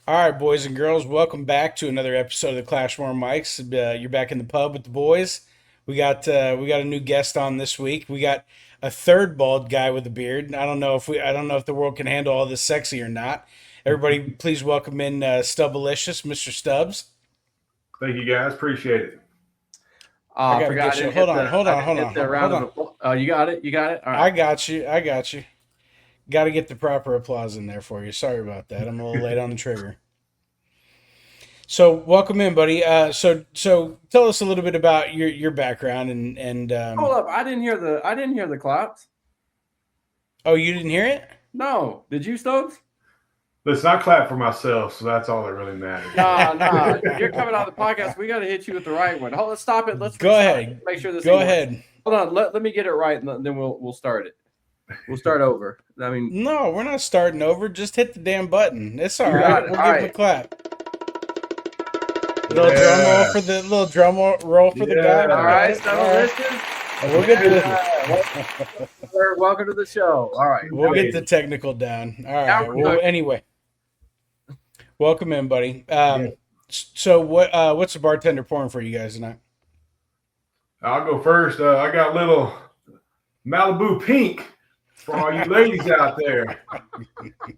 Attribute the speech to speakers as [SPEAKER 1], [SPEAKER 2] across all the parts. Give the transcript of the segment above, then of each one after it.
[SPEAKER 1] All right, boys and girls, welcome back to another episode of the Clashmore Mics. You're back in the pub with the boys. We got a new guest on this week. We got a third bald guy with a beard. I don't know if the world can handle all this sexy or not. Everybody, please welcome in Stubbalicious, Mr. Stubbs.
[SPEAKER 2] Thank you guys. Appreciate it.
[SPEAKER 1] I
[SPEAKER 3] I
[SPEAKER 1] gotta
[SPEAKER 3] forgot
[SPEAKER 1] get you. Hold on, hold
[SPEAKER 3] I
[SPEAKER 1] on,
[SPEAKER 3] didn't
[SPEAKER 1] hold
[SPEAKER 3] hit the
[SPEAKER 1] on,
[SPEAKER 3] round
[SPEAKER 1] hold
[SPEAKER 3] of
[SPEAKER 1] on.
[SPEAKER 3] applause. Oh, you got it. You got it. All
[SPEAKER 1] I
[SPEAKER 3] right.
[SPEAKER 1] got you. I got you. Got to get the proper applause in there for you. Sorry about that. I'm a little late on the trigger. So welcome in, buddy. So tell us a little bit about your background and.
[SPEAKER 3] Hold up. I didn't hear the claps.
[SPEAKER 1] Oh, you didn't hear it?
[SPEAKER 3] No. Did you, Stokes?
[SPEAKER 2] Let's not clap for myself, so that's all that really matters.
[SPEAKER 3] Nah. You're coming on the podcast. We got to hit you with the right one. Hold. Let's stop it. Let's
[SPEAKER 1] Go
[SPEAKER 3] restart it.
[SPEAKER 1] ahead.
[SPEAKER 3] Make sure this
[SPEAKER 1] Go
[SPEAKER 3] thing works.
[SPEAKER 1] ahead.
[SPEAKER 3] Hold on. Let me get it right, and then we'll start it. We'll start over. I mean,
[SPEAKER 1] No, we're not starting over. Just hit the damn button. It's all
[SPEAKER 3] you
[SPEAKER 1] right.
[SPEAKER 3] got it.
[SPEAKER 1] We'll
[SPEAKER 3] All
[SPEAKER 1] give him a
[SPEAKER 3] right.
[SPEAKER 1] clap. Little drum roll for the guy.
[SPEAKER 2] Yeah.
[SPEAKER 3] All right.
[SPEAKER 1] Got it.
[SPEAKER 3] So
[SPEAKER 1] All right.
[SPEAKER 3] listen.
[SPEAKER 1] We'll get the
[SPEAKER 3] Welcome to the show. All right.
[SPEAKER 1] we'll get the technical down. All
[SPEAKER 3] Now
[SPEAKER 1] right.
[SPEAKER 3] we're
[SPEAKER 1] Well,
[SPEAKER 3] good.
[SPEAKER 1] anyway, welcome in, buddy. So what's the bartender pouring for you guys tonight?
[SPEAKER 2] I'll go first. I got a little Malibu Pink for all you ladies out there,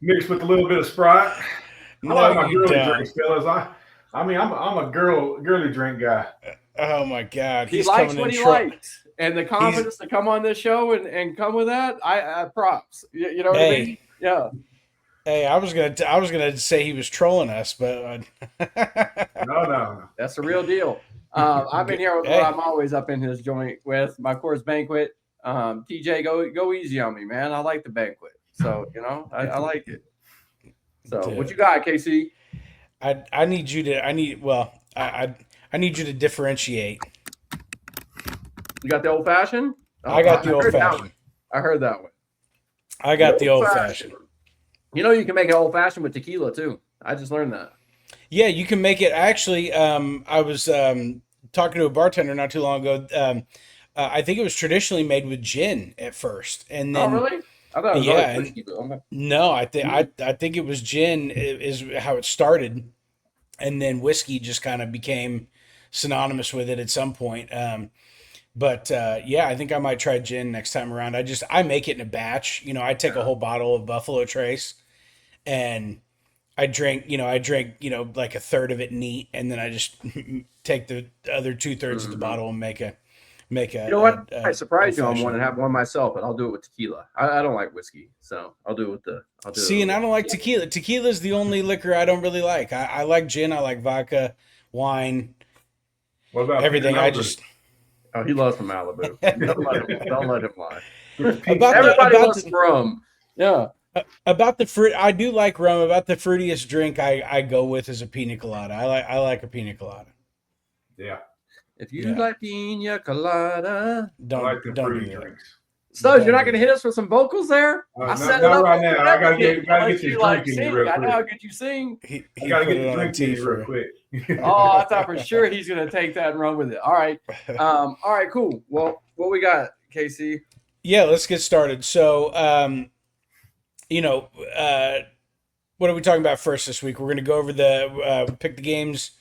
[SPEAKER 2] mixed with a little bit of Sprite. I like
[SPEAKER 1] No,
[SPEAKER 2] my
[SPEAKER 1] you
[SPEAKER 2] girly
[SPEAKER 1] don't.
[SPEAKER 2] drinks, fellas. I'm a girly drink guy.
[SPEAKER 1] Oh my God,
[SPEAKER 3] He
[SPEAKER 1] he's
[SPEAKER 3] likes
[SPEAKER 1] coming
[SPEAKER 3] what
[SPEAKER 1] in
[SPEAKER 3] he
[SPEAKER 1] trouble.
[SPEAKER 3] likes, and the confidence to come on this show and come with that, I props. You know what I mean?
[SPEAKER 1] Hey,
[SPEAKER 3] Yeah.
[SPEAKER 1] hey, I was gonna say he was trolling us, but
[SPEAKER 2] No.
[SPEAKER 3] That's the real deal. I've been here with
[SPEAKER 1] Hey.
[SPEAKER 3] what I'm always up in his joint with my course banquet. TJ, go easy on me, man. I like the banquet, so I like it. So what you got, KC?
[SPEAKER 1] I need you to I need you to differentiate.
[SPEAKER 3] You got the old fashioned?
[SPEAKER 1] I got the old
[SPEAKER 3] heard that one.
[SPEAKER 1] fashioned.
[SPEAKER 3] I heard that one.
[SPEAKER 1] I got the old fashioned.
[SPEAKER 3] You know you can make an old fashioned with tequila too. I just learned that.
[SPEAKER 1] Yeah, you can make it. Actually, I was talking to a bartender not too long ago. I think it was traditionally made with gin at first, and
[SPEAKER 3] Oh,
[SPEAKER 1] then
[SPEAKER 3] really? I thought it was
[SPEAKER 1] yeah,
[SPEAKER 3] always
[SPEAKER 1] and
[SPEAKER 3] whiskey, but okay.
[SPEAKER 1] no, I think it was gin is how it started, and then whiskey just kind of became synonymous with it at some point. But yeah, I think I might try gin next time around. I make it in a batch. I take a whole bottle of Buffalo Trace and like a third of it neat, and then I just take the other 2/3 of the
[SPEAKER 3] Mhm.
[SPEAKER 1] bottle and make
[SPEAKER 3] You know what? I
[SPEAKER 1] old
[SPEAKER 3] surprise you on one
[SPEAKER 1] fashioned.
[SPEAKER 3] and have one myself, but I'll do it with tequila. I don't like whiskey, so I'll do
[SPEAKER 1] See,
[SPEAKER 3] it
[SPEAKER 1] and I
[SPEAKER 3] with
[SPEAKER 1] don't like tequila. Tequila is the only liquor I don't really like. I like gin, I like vodka, wine,
[SPEAKER 2] What about Peter
[SPEAKER 1] everything. I
[SPEAKER 2] Malibu?
[SPEAKER 1] just
[SPEAKER 3] Oh, he loves some Malibu. Don't let him lie.
[SPEAKER 2] With the pink
[SPEAKER 1] about
[SPEAKER 2] stuff.
[SPEAKER 1] the
[SPEAKER 3] Everybody
[SPEAKER 1] about
[SPEAKER 3] loves
[SPEAKER 1] the
[SPEAKER 3] some rum. Yeah.
[SPEAKER 1] about the fruit. I do like rum. About the fruitiest drink I go with is a pina colada. I like a pina colada.
[SPEAKER 2] Yeah,
[SPEAKER 3] If you
[SPEAKER 1] Yeah,
[SPEAKER 3] like pina colada.
[SPEAKER 2] I like the
[SPEAKER 1] don't
[SPEAKER 2] fruity
[SPEAKER 1] do that.
[SPEAKER 2] drinks.
[SPEAKER 3] Stubbs, you're
[SPEAKER 1] Don't
[SPEAKER 3] not
[SPEAKER 1] do
[SPEAKER 3] going to hit
[SPEAKER 1] that.
[SPEAKER 3] us with some vocals there? I
[SPEAKER 2] Not,
[SPEAKER 3] set it
[SPEAKER 2] not
[SPEAKER 3] up
[SPEAKER 2] right
[SPEAKER 3] for
[SPEAKER 2] now. I gotta
[SPEAKER 3] everything.
[SPEAKER 2] get
[SPEAKER 3] Unless
[SPEAKER 2] this
[SPEAKER 3] you
[SPEAKER 2] drink
[SPEAKER 3] like
[SPEAKER 2] in you
[SPEAKER 3] sing.
[SPEAKER 2] real
[SPEAKER 3] I know how
[SPEAKER 2] quick.
[SPEAKER 3] good you sing.
[SPEAKER 2] I
[SPEAKER 1] He
[SPEAKER 2] gotta
[SPEAKER 1] put
[SPEAKER 2] get
[SPEAKER 1] it
[SPEAKER 2] the
[SPEAKER 1] on
[SPEAKER 2] drink in
[SPEAKER 1] T
[SPEAKER 2] you real
[SPEAKER 1] for.
[SPEAKER 2] quick.
[SPEAKER 3] Oh, I thought for sure he's going to take that and run with it. All right. All right, cool. Well, what we got, Casey?
[SPEAKER 1] Yeah, let's get started. So, you know, what are we talking about first this week? We're going to go over the pick the games,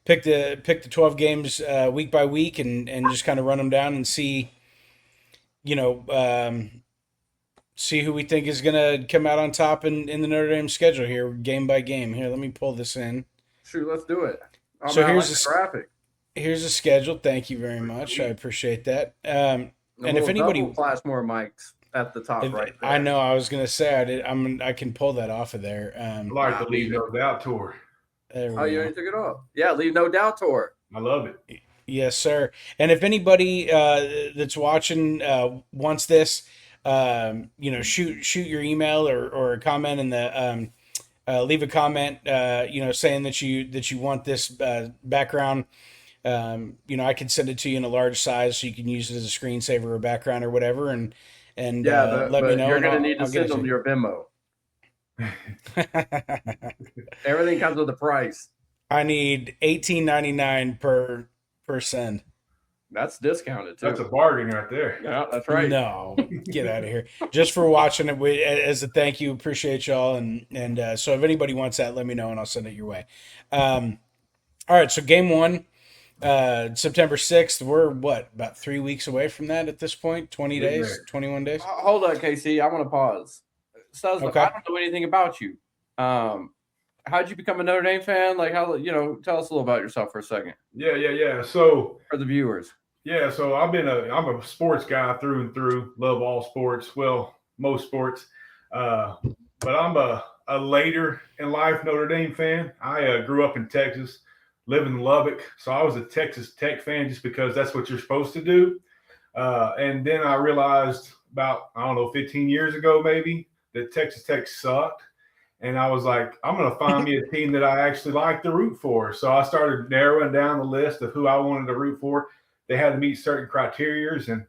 [SPEAKER 1] pick the 12 games week by week, and just kind of run them down and see, you know, see who we think is going to come out on top in the Notre Dame schedule here, game by game. Here, let me pull this in.
[SPEAKER 3] Shoot, let's do it. Oh,
[SPEAKER 1] So
[SPEAKER 3] man, I like the graphic.
[SPEAKER 1] here's the schedule. Thank you very much. I appreciate that.
[SPEAKER 3] A
[SPEAKER 1] And if
[SPEAKER 3] little
[SPEAKER 1] anybody,
[SPEAKER 3] double Flashmore mics at the top right
[SPEAKER 1] I
[SPEAKER 3] there.
[SPEAKER 1] know I was going to say I can pull that off of there.
[SPEAKER 2] I like the Leave No Doubt tour.
[SPEAKER 1] There
[SPEAKER 3] Oh,
[SPEAKER 1] we
[SPEAKER 3] you
[SPEAKER 1] go.
[SPEAKER 3] already took it off. Yeah, leave no doubt tour.
[SPEAKER 2] I love it.
[SPEAKER 1] Yes, sir. And if anybody that's watching wants this, shoot your email or a comment in the leave a comment, saying that you want this background. I can send it to you in a large size so you can use it as a screensaver or background or whatever, and
[SPEAKER 3] Yeah,
[SPEAKER 1] let me
[SPEAKER 3] but
[SPEAKER 1] know,
[SPEAKER 3] you're
[SPEAKER 1] and
[SPEAKER 3] gonna need to
[SPEAKER 1] I'll get
[SPEAKER 3] send
[SPEAKER 1] it
[SPEAKER 3] them
[SPEAKER 1] to
[SPEAKER 3] your Venmo.
[SPEAKER 1] you.
[SPEAKER 3] Everything comes with a price.
[SPEAKER 1] I need $18.99 per send.
[SPEAKER 3] That's discounted too.
[SPEAKER 2] That's a bargain right there.
[SPEAKER 3] Yeah, that's right.
[SPEAKER 1] No, get out of here. Just for watching it, as a thank you, appreciate y'all. And so if anybody wants that, let me know and I'll send it your way. All right, so game one, September 6th. We're about 3 weeks away from that at this point? 20
[SPEAKER 2] Getting
[SPEAKER 1] days,
[SPEAKER 2] there.
[SPEAKER 1] 21 days?
[SPEAKER 3] Hold on, KC. I want to pause. Stubbs,
[SPEAKER 1] Okay.
[SPEAKER 3] I don't know anything about you. How'd you become a Notre Dame fan? Like, how tell us a little about yourself for a second
[SPEAKER 2] Yeah. So
[SPEAKER 3] for the viewers.
[SPEAKER 2] yeah, so I'm a sports guy through and through. Love all sports. Well, most sports. But I'm a later in life Notre Dame fan. I grew up in Texas, live in Lubbock, so I was a Texas Tech fan just because that's what you're supposed to do. And then I realized about, I don't know, 15 years ago maybe, that Texas Tech sucked. And I was like, I'm going to find me a team that I actually like to root for. So I started narrowing down the list of who I wanted to root for. They had to meet certain criterias, and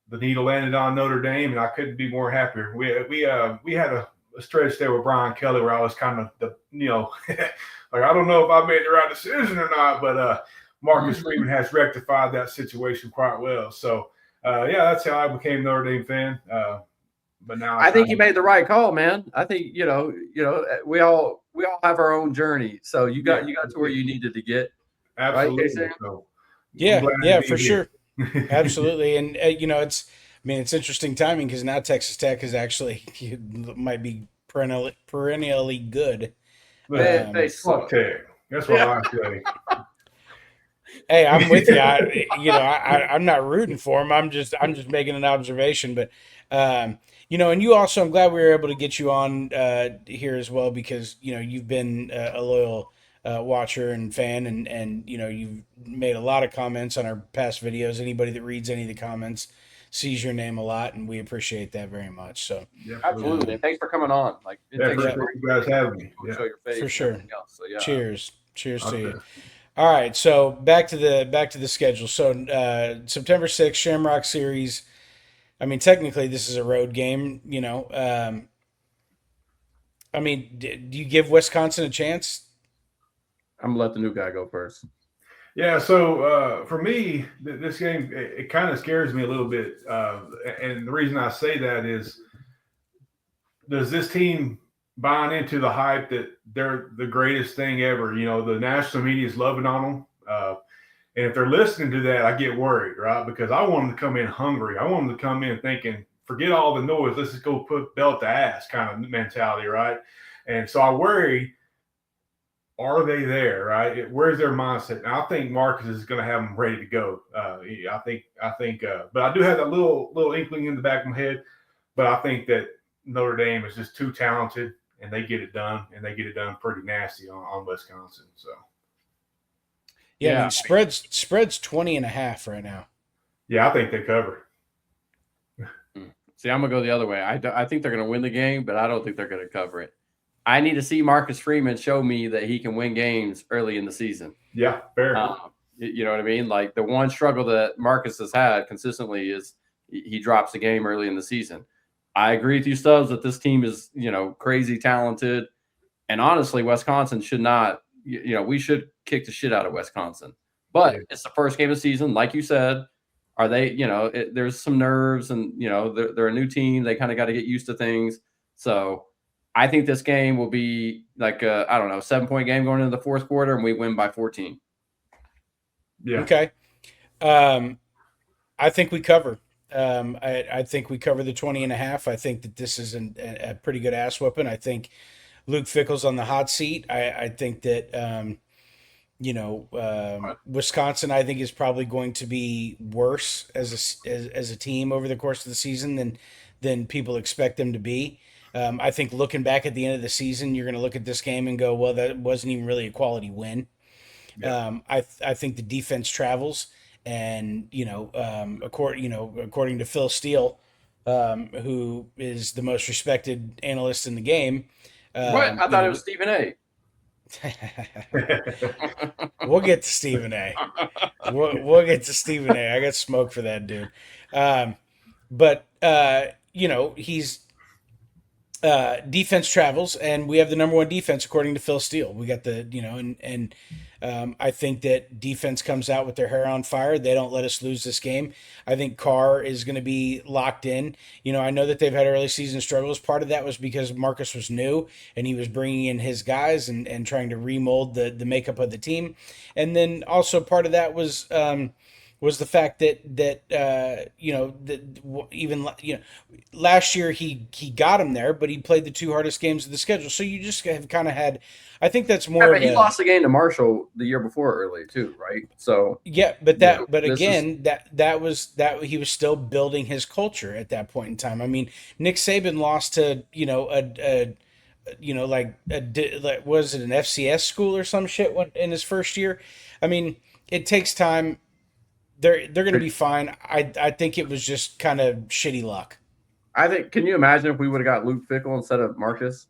[SPEAKER 2] the needle landed on Notre Dame, and I couldn't be more happier. We had a stretch there with Brian Kelly where I was kind of like, I don't know if I made the right decision or not, but Marcus Freeman has rectified that situation quite well. So that's how I became Notre Dame fan. But now
[SPEAKER 3] I think you made the right call, man. I think we all have our own journey. So you got to where you needed to get.
[SPEAKER 2] Absolutely.
[SPEAKER 3] Right,
[SPEAKER 2] So,
[SPEAKER 1] Yeah, for
[SPEAKER 2] here.
[SPEAKER 1] sure. Absolutely. And, it's interesting timing because now Texas Tech is actually might be perennially good.
[SPEAKER 3] They
[SPEAKER 2] Fuck
[SPEAKER 3] suck.
[SPEAKER 2] Tech. That's what I say.
[SPEAKER 1] Hey, I'm with you. I'm not rooting for him. I'm just making an observation. But and you also, I'm glad we were able to get you on here as well because you've been a loyal watcher and fan, and you've made a lot of comments on our past videos. Anybody that reads any of the comments sees your name a lot, and we appreciate that very much. So
[SPEAKER 3] absolutely, and thanks for coming on. Like,
[SPEAKER 2] appreciate you guys having me.
[SPEAKER 3] Show your face
[SPEAKER 1] for sure.
[SPEAKER 3] So yeah,
[SPEAKER 1] Cheers to you. All right, so back to the schedule. So September 6th, Shamrock Series. I mean, technically, this is a road game. Do you give Wisconsin a chance?
[SPEAKER 3] I'm gonna let the new guy go first.
[SPEAKER 2] Yeah, so for me, this game it kind of scares me a little bit, and the reason I say that is, does this team buying into the hype that they're the greatest thing ever? The national media is loving on them. And if they're listening to that, I get worried, right? Because I want them to come in hungry. I want them to come in thinking, forget all the noise. Let's just go put belt to ass kind of mentality, right? And so I worry, are they there, right? Where's their mindset? And I think Marcus is going to have them ready to go. I think, but I do have that little inkling in the back of my head. But I think that Notre Dame is just too talented, and they get it done, and they get it done pretty nasty on Wisconsin. So.
[SPEAKER 1] Yeah, I mean, spread's 20.5 right now.
[SPEAKER 2] Yeah, I think they cover.
[SPEAKER 3] See, I'm gonna go the other way. I think they're gonna win the game, but I don't think they're gonna cover it. I need to see Marcus Freeman show me that he can win games early in the season.
[SPEAKER 2] Yeah, fair.
[SPEAKER 3] You know what I mean? Like, the one struggle that Marcus has had consistently is he drops the game early in the season. I agree with you, Stubbs, that this team is crazy talented, and honestly, Wisconsin should not. We should kick the shit out of Wisconsin. But it's the first game of the season. Like you said, are they, there's some nerves, and, they're a new team. They kind of got to get used to things. So I think this game will be like a, 7-point game going into the fourth quarter, and we win by 14.
[SPEAKER 2] Yeah.
[SPEAKER 1] Okay. I think we cover. I think we cover the 20.5. I think that this is a pretty good ass whooping. I think Luke Fickell's on the hot seat. I think that Wisconsin, I think, is probably going to be worse as a team over the course of the season than people expect them to be. I think looking back at the end of the season, you're going to look at this game and go, well, that wasn't even really a quality win. Yeah. I think the defense travels, and according to Phil Steele, who is the most respected analyst in the game.
[SPEAKER 3] What? I thought it was Stephen A.
[SPEAKER 1] We'll get to Stephen A. We'll get to Stephen A. I got smoke for that dude. But he's defense travels, and we have the number one defense according to Phil Steele. We got the and I think that defense comes out with their hair on fire. They don't let us lose this game. I think Carr is going to be locked in. I know that they've had early season struggles. Part of that was because Marcus was new and he was bringing in his guys and trying to remold the makeup of the team, and then also part of that was the fact that even last year he got him there, but he played the two hardest games of the schedule. So you just have kind of had. I think that's more.
[SPEAKER 3] Yeah, but he lost the game to Marshall the year before early too, right? So
[SPEAKER 1] yeah, but again, that was he was still building his culture at that point in time. I mean, Nick Saban lost to like was it an FCS school or some shit in his first year? I mean, it takes time. They're going to be fine. I think it was just kind of shitty luck.
[SPEAKER 3] I think. Can you imagine if we would have got Luke Fickell instead of Marcus?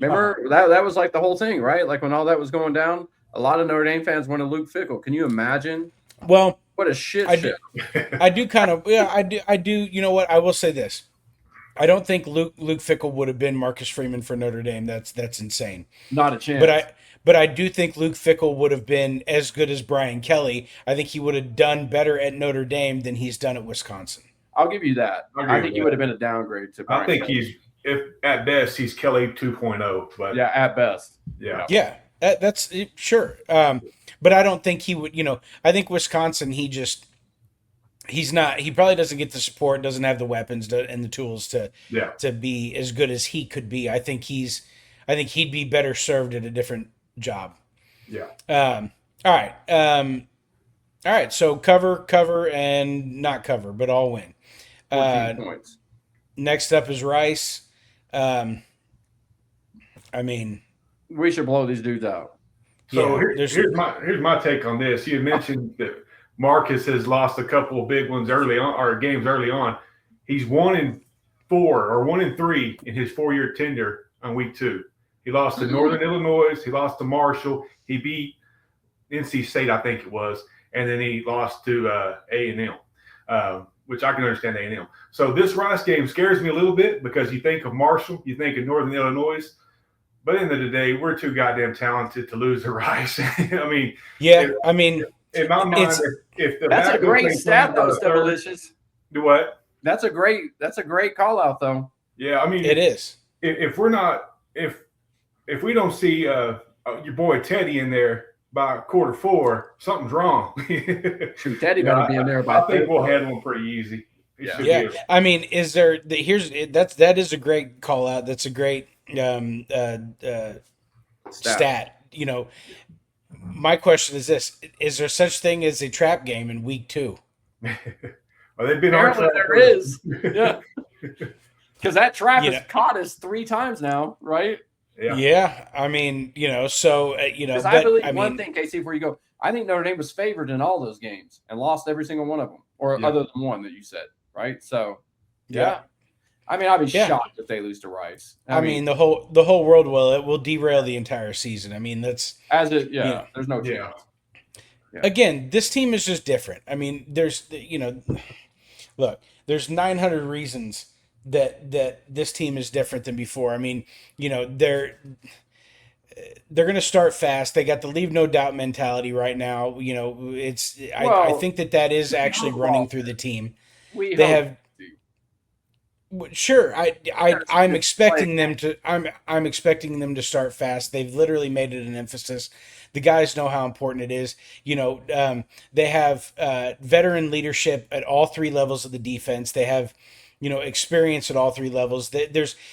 [SPEAKER 3] Remember that was like the whole thing, right? Like when all that was going down, a lot of Notre Dame fans wanted Luke Fickell. Can you imagine?
[SPEAKER 1] Well,
[SPEAKER 3] what a shit show.
[SPEAKER 1] I do kind of I do. You know what? I will say this. I don't think Luke Fickell would have been Marcus Freeman for Notre Dame. That's insane.
[SPEAKER 3] Not a chance.
[SPEAKER 1] But I do think Luke Fickell would have been as good as Brian Kelly. I think he would have done better at Notre Dame than he's done at Wisconsin.
[SPEAKER 3] I'll give you that. I think he would have been a downgrade to Brian
[SPEAKER 2] I think
[SPEAKER 3] Kelly.
[SPEAKER 2] if at best he's Kelly 2.0. But
[SPEAKER 3] yeah, at best.
[SPEAKER 1] Yeah, that's sure. But I don't think he would. I think Wisconsin. He's not. He probably doesn't get the support. Doesn't have the weapons and the tools to be as good as he could be. I think he'd be better served at a different job.
[SPEAKER 2] Yeah.
[SPEAKER 1] All right. So cover and not cover, but all win.
[SPEAKER 3] 14 points.
[SPEAKER 1] Next up is Rice. I mean,
[SPEAKER 3] we should blow these dudes out.
[SPEAKER 2] So here's my take on this. You mentioned that Marcus has lost a couple of big ones early on, or games early on. He's 1-4 or 1-3 in his 4-year tenure on week 2. He lost to Northern Illinois. He lost to Marshall. He beat NC State, I think it was, and then he lost to A&M, which I can understand A&M. So this Rice game scares me a little bit because you think of Marshall, you think of Northern Illinois, but at the end of the day, we're too goddamn talented to lose to Rice. I mean, in my mind, if the
[SPEAKER 3] that's a great stat though, Stevalicious.
[SPEAKER 2] Do what?
[SPEAKER 3] That's a great call out though.
[SPEAKER 2] Yeah, I mean,
[SPEAKER 1] it is.
[SPEAKER 2] If we don't see your boy Teddy in there by quarter 4, something's wrong.
[SPEAKER 3] Shoot, Teddy better be in there by.
[SPEAKER 2] I think we'll handle him pretty easy.
[SPEAKER 1] Yeah. I mean, that is a great call out. That's a great stat. My question is this: is there such thing as a trap game in week 2?
[SPEAKER 2] Well, they've been
[SPEAKER 3] apparently there is. Yeah. Because that trap has caught us 3 times now, right?
[SPEAKER 1] Yeah. I mean, so
[SPEAKER 3] Because I believe one thing, Casey, before you go, I think Notre Dame was favored in all those games and lost every single one of them, or other than one that you said, right? So, yeah. I mean, I'd be shocked if they lose to Rice.
[SPEAKER 1] I mean, the whole world will. It will derail the entire season. I mean, that's
[SPEAKER 3] there's no chance. Yeah.
[SPEAKER 1] Again, this team is just different. I mean, there's look, there's 900 reasons that this team is different than before. I mean, they're going to start fast. They got the leave no doubt mentality right now. I think that is actually running through the team. Sure, I'm expecting them to. I'm expecting them to start fast. They've literally made it an emphasis. The guys know how important it is. They have veteran leadership at all 3 levels of the defense. They have, experience at all 3 levels.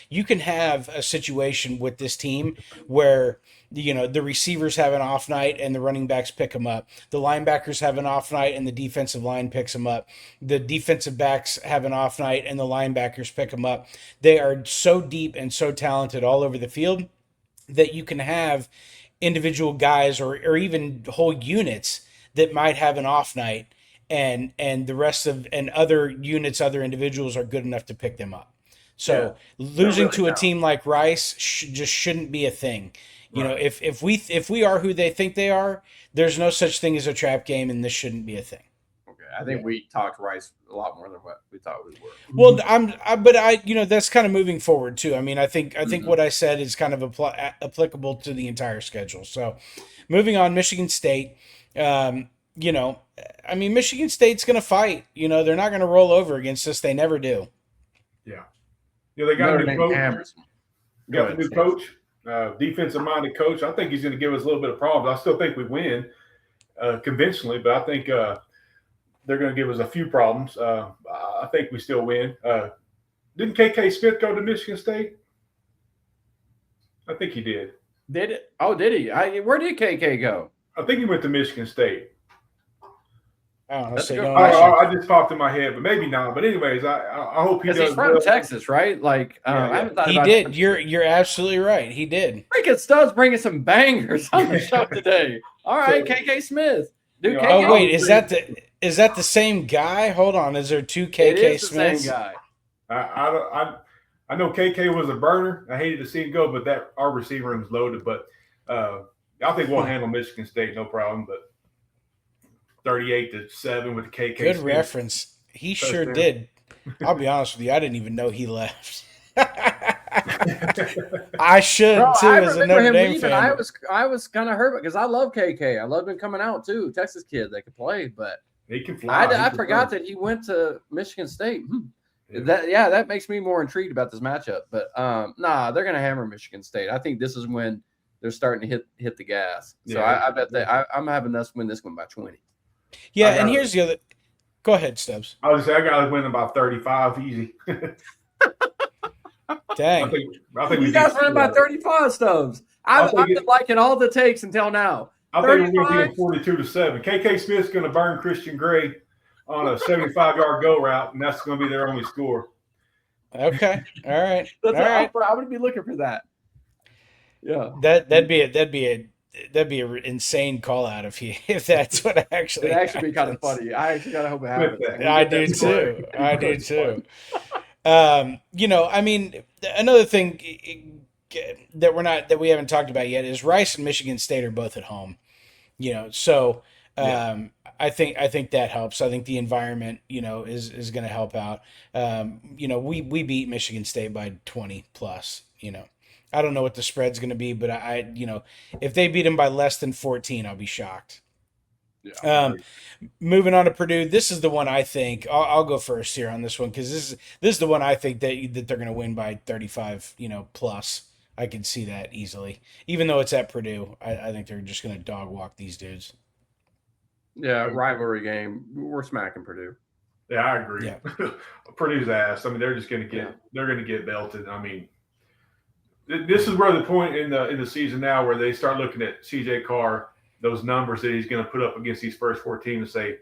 [SPEAKER 1] You can have a situation with this team where the receivers have an off night and the running backs pick them up. The linebackers have an off night and the defensive line picks them up. The defensive backs have an off night and the linebackers pick them up. They are so deep and so talented all over the field that you can have individual guys or even whole units that might have an off night and the rest of and other units, other individuals are good enough to pick them up. So losing to a team like Rice just shouldn't be a thing. If we are who they think they are, there's no such thing as a trap game, and this shouldn't be a thing.
[SPEAKER 3] Okay. I think we talked Rice a lot more than what we thought we were.
[SPEAKER 1] Well, but that's kind of moving forward too. I mean, I think
[SPEAKER 3] Mhm.
[SPEAKER 1] what I said is kind of applicable to the entire schedule. So, moving on, Michigan State. Um, you know, I mean, Michigan State's going to fight. They're not going to roll over against us. They never do.
[SPEAKER 2] Yeah. They got a
[SPEAKER 3] Notre
[SPEAKER 2] new
[SPEAKER 3] Dame
[SPEAKER 2] coach.
[SPEAKER 3] hammers them. Go
[SPEAKER 2] Got the
[SPEAKER 3] ahead,
[SPEAKER 2] new
[SPEAKER 3] Steve.
[SPEAKER 2] coach, defensive-minded coach. I think he's going to give us a little bit of problems. I still think we win conventionally, but I think they're going to give us a few problems. I think we still win. Didn't KK Smith go to Michigan State? I think he did.
[SPEAKER 3] Did it? Oh, did he? Where did KK go?
[SPEAKER 2] I think he went to Michigan State.
[SPEAKER 1] I don't know.
[SPEAKER 3] That's
[SPEAKER 1] So
[SPEAKER 3] a good
[SPEAKER 1] don't
[SPEAKER 3] question.
[SPEAKER 1] actually-
[SPEAKER 2] I just popped in my head, but maybe not. But anyways, I hope he
[SPEAKER 3] Because
[SPEAKER 2] does
[SPEAKER 3] he's from
[SPEAKER 2] well.
[SPEAKER 3] Texas, right? Like,
[SPEAKER 2] Yeah,
[SPEAKER 3] I haven't thought
[SPEAKER 1] he
[SPEAKER 3] about
[SPEAKER 1] did.
[SPEAKER 3] that.
[SPEAKER 1] You're absolutely right. He did.
[SPEAKER 3] Freaking Stubbs bringing some bangers on the show today. All right,
[SPEAKER 2] So-
[SPEAKER 3] KK Smith. Dude,
[SPEAKER 2] Yeah,
[SPEAKER 3] KK
[SPEAKER 1] Oh wait,
[SPEAKER 2] was
[SPEAKER 1] is that the same guy? Hold on. Is there two
[SPEAKER 3] It
[SPEAKER 1] KK
[SPEAKER 3] is the
[SPEAKER 1] Smiths?
[SPEAKER 3] same guy.
[SPEAKER 2] I know KK was a burner. I hated to see him go, but our receiver room is loaded. But I think we'll handle Michigan State no problem. But 38-7 with the KK.
[SPEAKER 1] Good
[SPEAKER 2] Smith.
[SPEAKER 1] reference. He sure
[SPEAKER 2] Touchdown.
[SPEAKER 1] did. I'll be honest with you. I didn't even know he left. I should
[SPEAKER 3] Bro,
[SPEAKER 1] too
[SPEAKER 3] I
[SPEAKER 1] as a
[SPEAKER 3] remember
[SPEAKER 1] Notre
[SPEAKER 3] him
[SPEAKER 1] Dame
[SPEAKER 3] leaving.
[SPEAKER 1] fan.
[SPEAKER 3] I was kind of hurt because I love KK. I loved him coming out too. Texas kid that could play, but
[SPEAKER 2] He can fly.
[SPEAKER 3] I forgot that he went to Michigan State. That makes me more intrigued about this matchup. But nah, they're gonna hammer Michigan State. I think this is when they're starting to hit the gas. So
[SPEAKER 2] Yeah.
[SPEAKER 3] I bet I'm having us win this one by 20.
[SPEAKER 1] Yeah,
[SPEAKER 2] I
[SPEAKER 1] and
[SPEAKER 2] got it.
[SPEAKER 1] here's the other. Go ahead, Stubbs.
[SPEAKER 2] I was just say I got to win about 35 easy.
[SPEAKER 1] Dang.
[SPEAKER 2] I think
[SPEAKER 3] You
[SPEAKER 2] we
[SPEAKER 3] guys
[SPEAKER 2] beat-
[SPEAKER 3] running by 35 Stubbs.
[SPEAKER 2] I'll
[SPEAKER 3] I've
[SPEAKER 2] take
[SPEAKER 3] been
[SPEAKER 2] it.
[SPEAKER 3] liking all the takes until now.
[SPEAKER 2] I think we're going to
[SPEAKER 3] 35?
[SPEAKER 2] be 42-7. KK Smith's going to burn Christian Gray on a 75-yard go route, and that's going to be their only score.
[SPEAKER 1] Okay. All right. All
[SPEAKER 3] That's
[SPEAKER 1] right.
[SPEAKER 3] I'm gonna be looking for that. Yeah.
[SPEAKER 1] That'd be a insane call out if that's what actually.
[SPEAKER 3] It'd actually be kind of
[SPEAKER 1] happens.
[SPEAKER 3] funny. I actually gotta hope it happens.
[SPEAKER 2] that.
[SPEAKER 1] I
[SPEAKER 2] Get
[SPEAKER 1] do
[SPEAKER 2] that score.
[SPEAKER 1] too. I do
[SPEAKER 2] That's
[SPEAKER 1] too. I mean, another thing that we haven't talked about yet is Rice and Michigan State are both at home. So I think that helps. I think the environment, is going to help out. We beat Michigan State by 20 plus. I don't know what the spread's going to be, but if they beat them by less than 14, I'll be shocked.
[SPEAKER 3] Yeah.
[SPEAKER 1] Moving on to Purdue, this is the one I think I'll go first here on this one because this is the one I think that they're going to win by 35, plus. I can see that easily, even though it's at Purdue. I think they're just going to dog walk these dudes.
[SPEAKER 3] Yeah, rivalry game. We're smacking Purdue.
[SPEAKER 2] Yeah, I agree.
[SPEAKER 1] Yeah.
[SPEAKER 2] Purdue's ass. I mean, they're just going to get belted. I mean, this is where the point in the season now where they start looking at CJ Carr, those numbers that he's going to put up against these first four teams and say,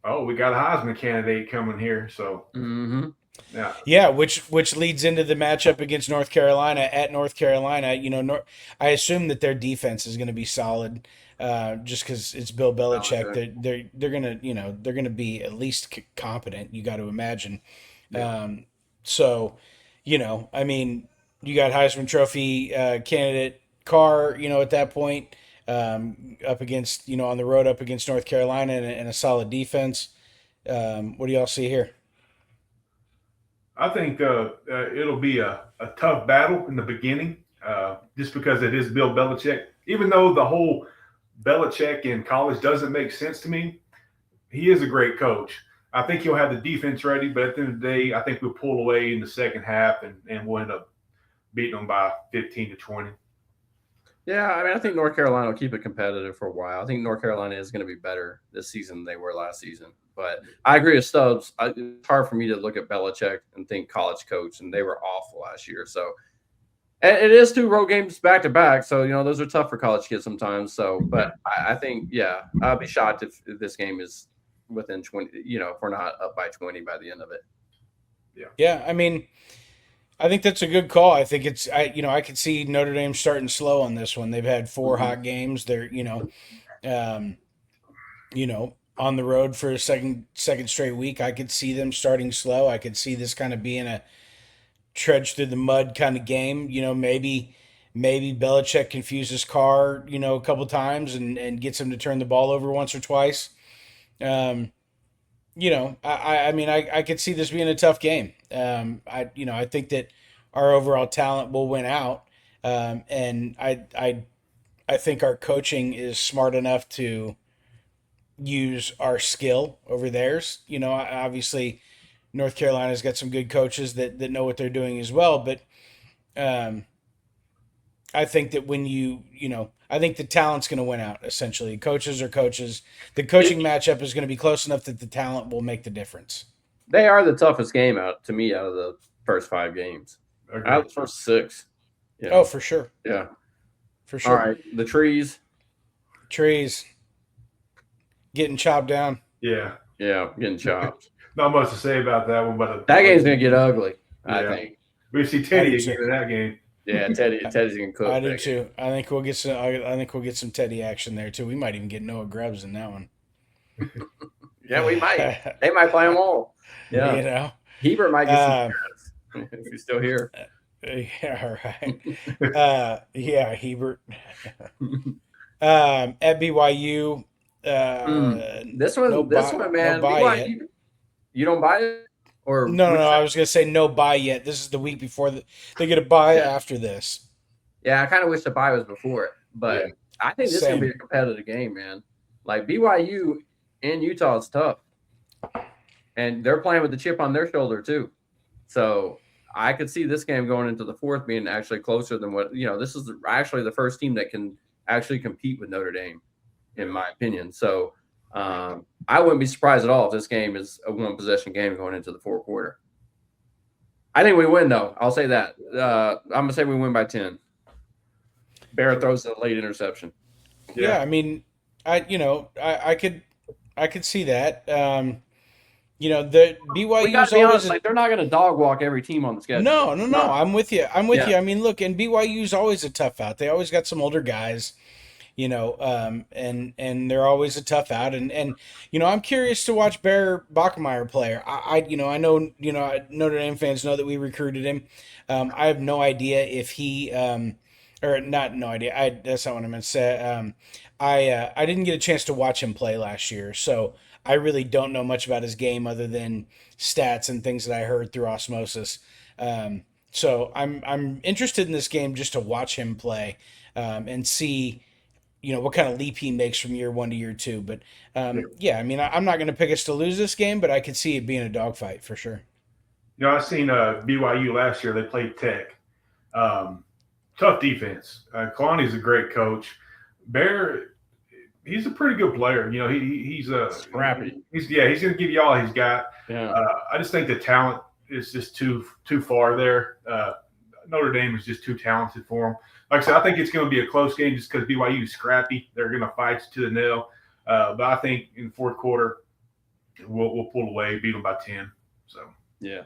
[SPEAKER 2] oh, we got a Heisman candidate coming here. So,
[SPEAKER 1] yeah, which leads into the matchup against North Carolina at North Carolina. I assume that their defense is going to be solid, just because it's Bill Belichick. They're gonna be at least competent. You got to imagine.
[SPEAKER 2] Yeah.
[SPEAKER 1] I mean, you got Heisman Trophy candidate Carr. At that point, up against on the road up against North Carolina and a solid defense. What do y'all see here?
[SPEAKER 2] I think it'll be a tough battle in the beginning, just because it is Bill Belichick. Even though the whole Belichick in college doesn't make sense to me, he is a great coach. I think he'll have the defense ready, but at the end of the day, I think we'll pull away in the second half and we'll end up beating them by 15-20.
[SPEAKER 3] Yeah, I mean, I think North Carolina will keep it competitive for a while. I think North Carolina is going to be better this season than they were last season. But I agree with Stubbs. It's hard for me to look at Belichick and think college coach, and they were awful last year. So and it is 2 road games back to back. So, those are tough for college kids sometimes. So, but I think, I'll be shocked if this game is within 20, if we're not up by 20 by the end of it.
[SPEAKER 1] Yeah, I mean, I think that's a good call. I think I could see Notre Dame starting slow on this one. They've had 4 hot games. They're, on the road for a second straight week. I could see them starting slow. I could see this kind of being a trudge through the mud kind of game. Maybe Belichick confuses Carr, a couple times and gets him to turn the ball over once or twice. I mean, I could see this being a tough game. I think that our overall talent will win out, and I think our coaching is smart enough to use our skill over theirs. Obviously North Carolina's got some good coaches that know what they're doing as well, but um, I think that I think the talent's going to win out. Essentially, coaches are coaches. The coaching matchup is going to be close enough that the talent will make the difference.
[SPEAKER 3] They are the toughest game out to me out of the first 5 games. Out of the first 6. Yeah.
[SPEAKER 1] Oh, for sure.
[SPEAKER 3] Yeah.
[SPEAKER 1] For sure.
[SPEAKER 3] All right. The trees
[SPEAKER 1] getting chopped down.
[SPEAKER 2] Yeah.
[SPEAKER 3] Yeah, getting chopped.
[SPEAKER 2] Not much to say about that one, but
[SPEAKER 3] that game's gonna get ugly. I think
[SPEAKER 2] we see Teddy again in that game.
[SPEAKER 3] Yeah, Teddy's gonna cook.
[SPEAKER 1] I do too. I think we'll get some. I think we'll get some Teddy action there too. We might even get Noah Grubbs in that one.
[SPEAKER 3] Yeah, we might. They might play them all. Yeah, Hebert might get some if he's still here.
[SPEAKER 1] Yeah, right. Yeah, Hebert. At BYU.
[SPEAKER 3] This one, man.
[SPEAKER 1] No
[SPEAKER 3] BYU, you don't buy it, or
[SPEAKER 1] no. I was gonna say no buy yet. This is the week before they get a buy after this.
[SPEAKER 3] Yeah, I kind of wish the buy was before it, but I think this is gonna be a competitive game, man. Like BYU in Utah is tough, and they're playing with the chip on their shoulder too. So I could see this game going into the 4th being actually closer than what This is actually the first team that can actually compete with Notre Dame, in my opinion. So I wouldn't be surprised at all if this game is a 1-possession game going into the 4th quarter. I think we win, though. I'll say that. I'm gonna say we win by 10. Barrett throws a late interception.
[SPEAKER 1] Yeah, I mean, I could see that. The BYU's always
[SPEAKER 3] they're not going to dog walk every team on the schedule.
[SPEAKER 1] No. I'm with you. You. I mean, look, and BYU's always a tough out. They always got some older guys, and they're always a tough out. And I'm curious to watch Bear Bachmeier play. I know Notre Dame fans know that we recruited him. I have no idea if he or not no idea. That's not what I meant to say. I didn't get a chance to watch him play last year, so I really don't know much about his game other than stats and things that I heard through osmosis. So I'm interested in this game just to watch him play and see, what kind of leap he makes from year 1 to year 2. But I mean, I'm not going to pick us to lose this game, but I could see it being a dogfight for sure.
[SPEAKER 2] I've seen BYU last year. They played Tech. Tough defense. Kalani's a great coach. Bear, he's a pretty good player. He's
[SPEAKER 3] scrappy.
[SPEAKER 2] He's going to give you all he's got.
[SPEAKER 3] Yeah.
[SPEAKER 2] I just think the talent is just too far there. Notre Dame is just too talented for him. Like I said, I think it's going to be a close game just because BYU is scrappy. They're going to fight to the nail. But I think in the 4th quarter, we'll pull away, beat them by 10. So
[SPEAKER 3] yeah,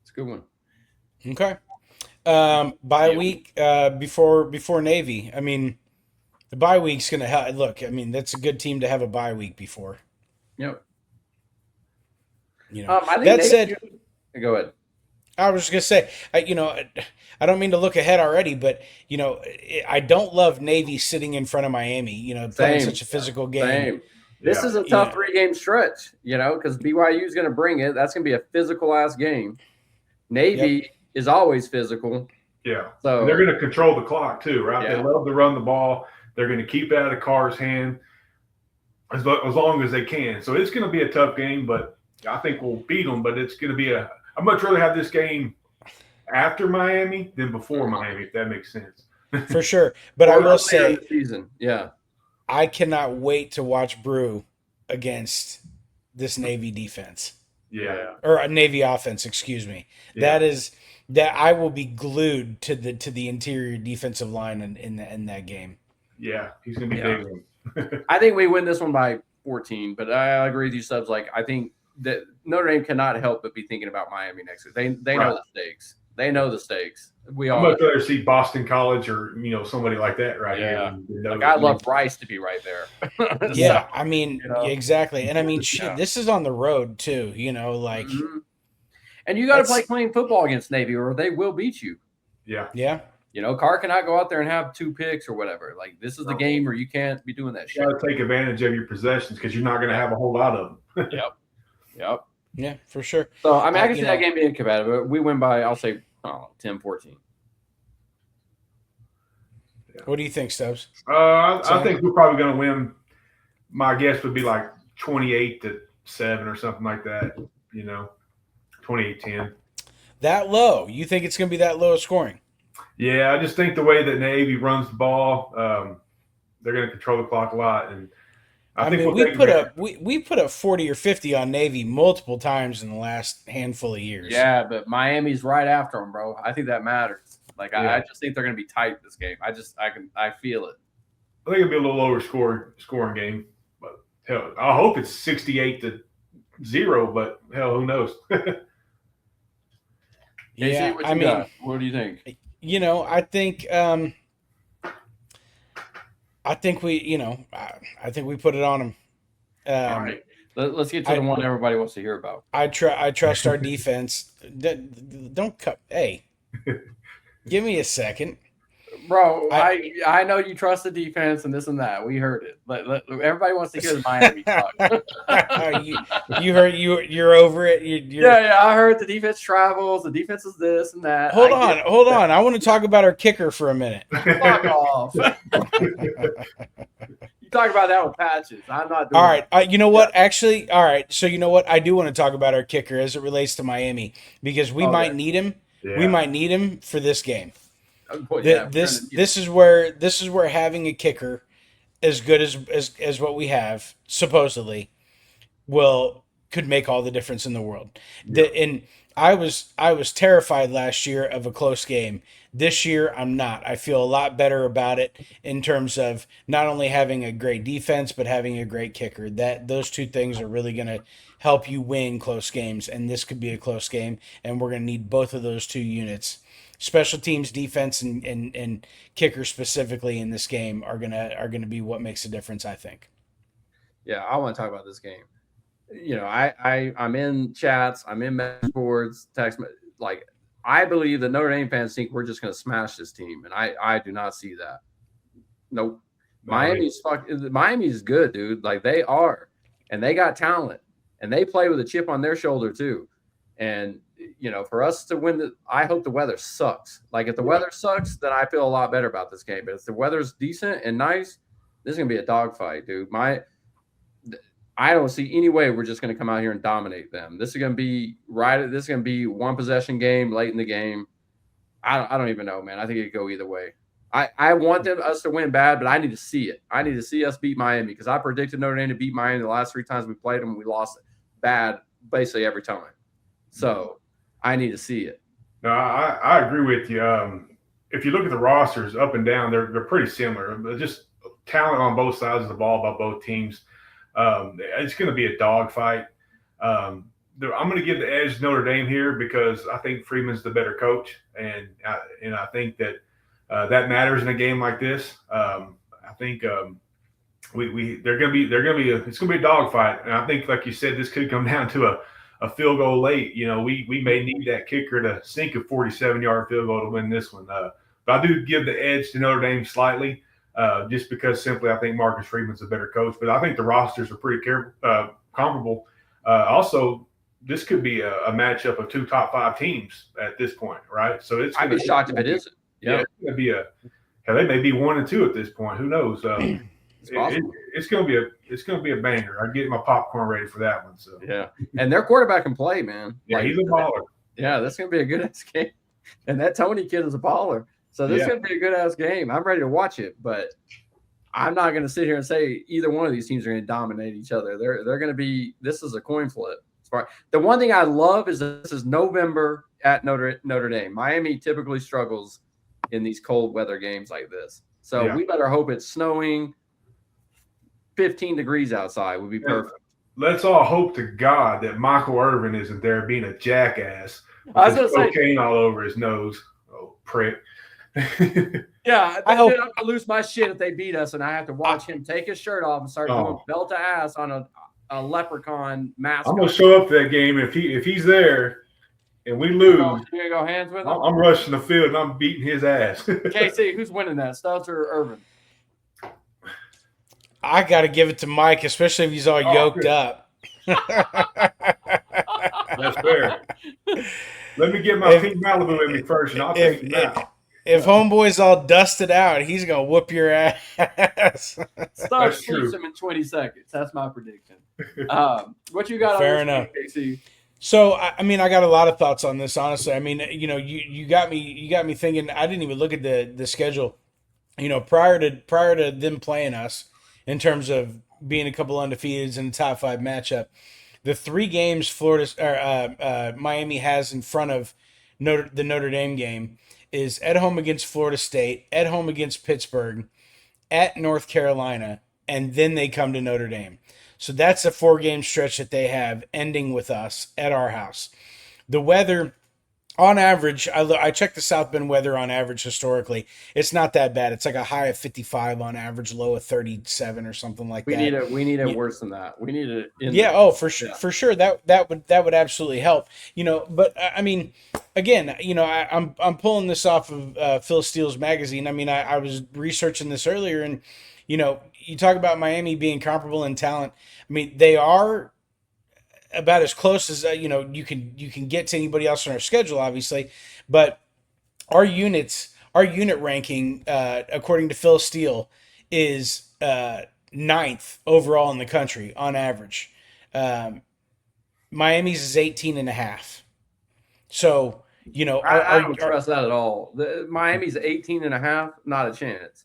[SPEAKER 3] it's a good one.
[SPEAKER 1] Okay. Bye week before Navy. I mean, the bye week's going to help. Look, I mean, that's a good team to have a bye week before.
[SPEAKER 3] Yep.
[SPEAKER 1] I think that said,
[SPEAKER 3] go ahead.
[SPEAKER 1] I was just going to say, I don't mean to look ahead already, but, I don't love Navy sitting in front of Miami, playing such a physical game.
[SPEAKER 3] Same. This is a tough 3-game stretch, because BYU is going to bring it. That's going to be a physical-ass game. Navy is always physical.
[SPEAKER 2] Yeah.
[SPEAKER 3] So
[SPEAKER 2] they're going to control the clock too, right?
[SPEAKER 3] Yeah.
[SPEAKER 2] They love to run the ball. They're going to keep it out of Carr's hand as long as they can. So it's going to be a tough game, but I think we'll beat them. But it's going to be I'd much rather have this game after Miami than before Miami, if that makes sense.
[SPEAKER 1] For sure. But I will say,
[SPEAKER 3] the season. Yeah.
[SPEAKER 1] I cannot wait to watch Brew against this Navy defense.
[SPEAKER 2] Yeah.
[SPEAKER 1] Or a Navy offense, excuse me. Yeah. That I will be glued to the interior defensive line in that game.
[SPEAKER 2] Yeah, he's gonna be big.
[SPEAKER 3] I think we win this one by 14, but I agree with you, Subs. Like, I think that Notre Dame cannot help but be thinking about Miami next week. They know the stakes. They know the stakes. We all.
[SPEAKER 2] I'd much rather see Boston College or somebody like that here.
[SPEAKER 3] Like, I'd love Rice to be right there.
[SPEAKER 1] Yeah, I mean, exactly. And I mean, shit, this is on the road too. Like.
[SPEAKER 3] Mm-hmm. And you got to play clean football against Navy, or they will beat you.
[SPEAKER 2] Yeah.
[SPEAKER 1] Yeah.
[SPEAKER 3] Carr cannot go out there and have 2 picks or whatever. Like, this is the game where you can't be doing that shit.
[SPEAKER 2] You got to take advantage of your possessions because you're not going to have a whole lot of them.
[SPEAKER 3] Yep. Yep.
[SPEAKER 1] Yeah, for sure.
[SPEAKER 3] So, I mean, I can
[SPEAKER 1] you
[SPEAKER 3] see that
[SPEAKER 1] know,
[SPEAKER 3] game being competitive. We win by, I'll say, 10-14.
[SPEAKER 1] What do you think, Stubbs?
[SPEAKER 2] I
[SPEAKER 1] Sam?
[SPEAKER 2] think we're probably going to win. My guess would be like 28-7 or something like that. 28-10.
[SPEAKER 1] That low? You think it's going to be that low scoring?
[SPEAKER 2] Yeah, I just think the way that Navy runs the ball, they're going to control the clock a lot, and I think
[SPEAKER 1] mean,
[SPEAKER 2] we'll take advantage.
[SPEAKER 1] we put up 40 or 50 on Navy multiple times in the last handful of years.
[SPEAKER 3] Yeah, but Miami's right after them, bro. I think that matters. Like,
[SPEAKER 2] Yeah.
[SPEAKER 3] I just think they're going to be tight this game. I feel it.
[SPEAKER 2] I think it'll be a little lower scoring game, but hell, I hope it's 68-0. But hell, who knows?
[SPEAKER 3] KC, what you got? What do you think?
[SPEAKER 1] I think we put it on them.
[SPEAKER 3] All right, let's get to the one everybody wants to hear about.
[SPEAKER 1] I trust our defense. Don't cut. Hey, give me a second,
[SPEAKER 3] bro. I know you trust the defense and this and that. We heard it. Everybody wants to hear the Miami talk.
[SPEAKER 1] you heard you're over it.
[SPEAKER 3] Yeah. I heard the defense travels. The defense is this and that.
[SPEAKER 1] Hold on. I want to talk about our kicker for a minute.
[SPEAKER 3] Fuck off. You talk about that with patches. I'm not doing
[SPEAKER 1] all right. You know what? Actually, all right. So you know what? I do want to talk about our kicker as it relates to Miami because we might need him. Yeah. We might need him for this game. This is where having a kicker as good as what we have supposedly could make all the difference in the world. Yeah. And I was terrified last year of a close game. This year I'm not. I feel a lot better about it in terms of not only having a great defense but having a great kicker. Those two things are really going to help you win close games, and this could be a close game, and we're going to need both of those two units. Special teams, defense, and kicker specifically in this game are gonna be what makes a difference, I think.
[SPEAKER 3] Yeah, I want to talk about this game. I'm in chats, I'm in message boards, text. Like, I believe the Notre Dame fans think we're just going to smash this team, and I do not see that. Nope. Miami's good, dude. Like, they are, and they got talent, and they play with a chip on their shoulder too. And for us to win, I hope the weather sucks. Like, if the weather sucks, then I feel a lot better about this game. But if the weather's decent and nice, this is gonna be a dogfight, dude. I don't see any way we're just gonna come out here and dominate them. This is gonna be This is gonna be one possession game late in the game. I don't even know, man. I think it could go either way. I want us to win bad, but I need to see it. I need to see us beat Miami because I predicted Notre Dame to beat Miami the last 3 times we played them. We lost bad basically every time. So I need to see it.
[SPEAKER 2] No, I agree with you. If you look at the rosters up and down, they're pretty similar. But just talent on both sides of the ball by both teams. It's going to be a dogfight. I'm going to give the edge to Notre Dame here because I think Freeman's the better coach, and I think that that matters in a game like this. I think it's going to be a dogfight, and I think, like you said, this could come down to a field goal late. We may need that kicker to sink a 47-yard field goal to win this one. But I do give the edge to Notre Dame slightly, just because simply I think Marcus Freeman's a better coach. But I think the rosters are pretty comparable. Also, this could be a matchup of 2 top 5 teams at this point, right? So
[SPEAKER 3] I'd be shocked if it isn't.
[SPEAKER 2] Yeah, it's going to be they may be 1 and 2 at this point. Who knows? It's going to be a banger. I'm getting my popcorn ready for that one. So
[SPEAKER 3] yeah, and their quarterback can play, man.
[SPEAKER 2] Yeah, he's a baller.
[SPEAKER 3] Yeah, that's going to be a good ass game. And that Tony kid is a baller. So this is going to be a good ass game. I'm ready to watch it, but I'm not going to sit here and say either one of these teams are going to dominate each other. They're going to be. This is a coin flip. The one thing I love is this is November at Notre Dame. Miami typically struggles in these cold weather games like this. So we better hope it's snowing. 15 degrees outside would be perfect.
[SPEAKER 2] Let's all hope to God that Michael Irvin isn't there being a jackass.
[SPEAKER 3] I was going to say
[SPEAKER 2] cocaine all over his nose. Oh, prick.
[SPEAKER 3] Yeah, I'm going to lose my shit if they beat us and I have to watch him take his shirt off and start going belt to ass on a leprechaun mask.
[SPEAKER 2] I'm going to show up to that game if he's there and we lose.
[SPEAKER 3] You're going to go hands with him?
[SPEAKER 2] I'm rushing the field and I'm beating his ass.
[SPEAKER 3] KC, who's winning that, Stubbs or Irvin?
[SPEAKER 1] I got to give it to Mike, especially if he's all yoked up.
[SPEAKER 2] That's fair. Let me get my
[SPEAKER 1] If,
[SPEAKER 2] pink Malibu in me first, and I'll
[SPEAKER 1] if,
[SPEAKER 2] take him
[SPEAKER 1] if,
[SPEAKER 2] out.
[SPEAKER 1] if homeboy's all dusted out, he's gonna whoop your ass.
[SPEAKER 3] Stark
[SPEAKER 2] That's
[SPEAKER 3] sweeps
[SPEAKER 2] true.
[SPEAKER 3] him in 20 seconds. That's my prediction. What you got on
[SPEAKER 1] Fair
[SPEAKER 3] this
[SPEAKER 1] enough.
[SPEAKER 3] one, Casey?
[SPEAKER 1] So I mean, I got a lot of thoughts on this. Honestly, I mean, you got me thinking. I didn't even look at the schedule. Prior to them playing us, in terms of being a couple undefeateds in the top five matchup, the three games Miami has in front of the Notre Dame game is at home against Florida State, at home against Pittsburgh, at North Carolina, and then they come to Notre Dame. So that's a 4 game stretch that they have ending with us at our house. The weather, on average, I checked the South Bend weather on average historically. It's not that bad. It's like a high of 55 on average, low of 37 or something like
[SPEAKER 3] We
[SPEAKER 1] that.
[SPEAKER 3] need it. We need it
[SPEAKER 1] Yeah.
[SPEAKER 3] worse than that. We need it.
[SPEAKER 1] Yeah. Oh, for sure. That would absolutely help. But I mean, again, I'm pulling this off of Phil Steele's magazine. I mean, I was researching this earlier, and you talk about Miami being comparable in talent. I mean, they are about as close as you can get to anybody else on our schedule, obviously, but our unit ranking, according to Phil Steele, is ninth overall in the country on average. Miami's is 18 and a half. So,
[SPEAKER 3] I don't trust that at all. Miami's 18 and a half, not a chance.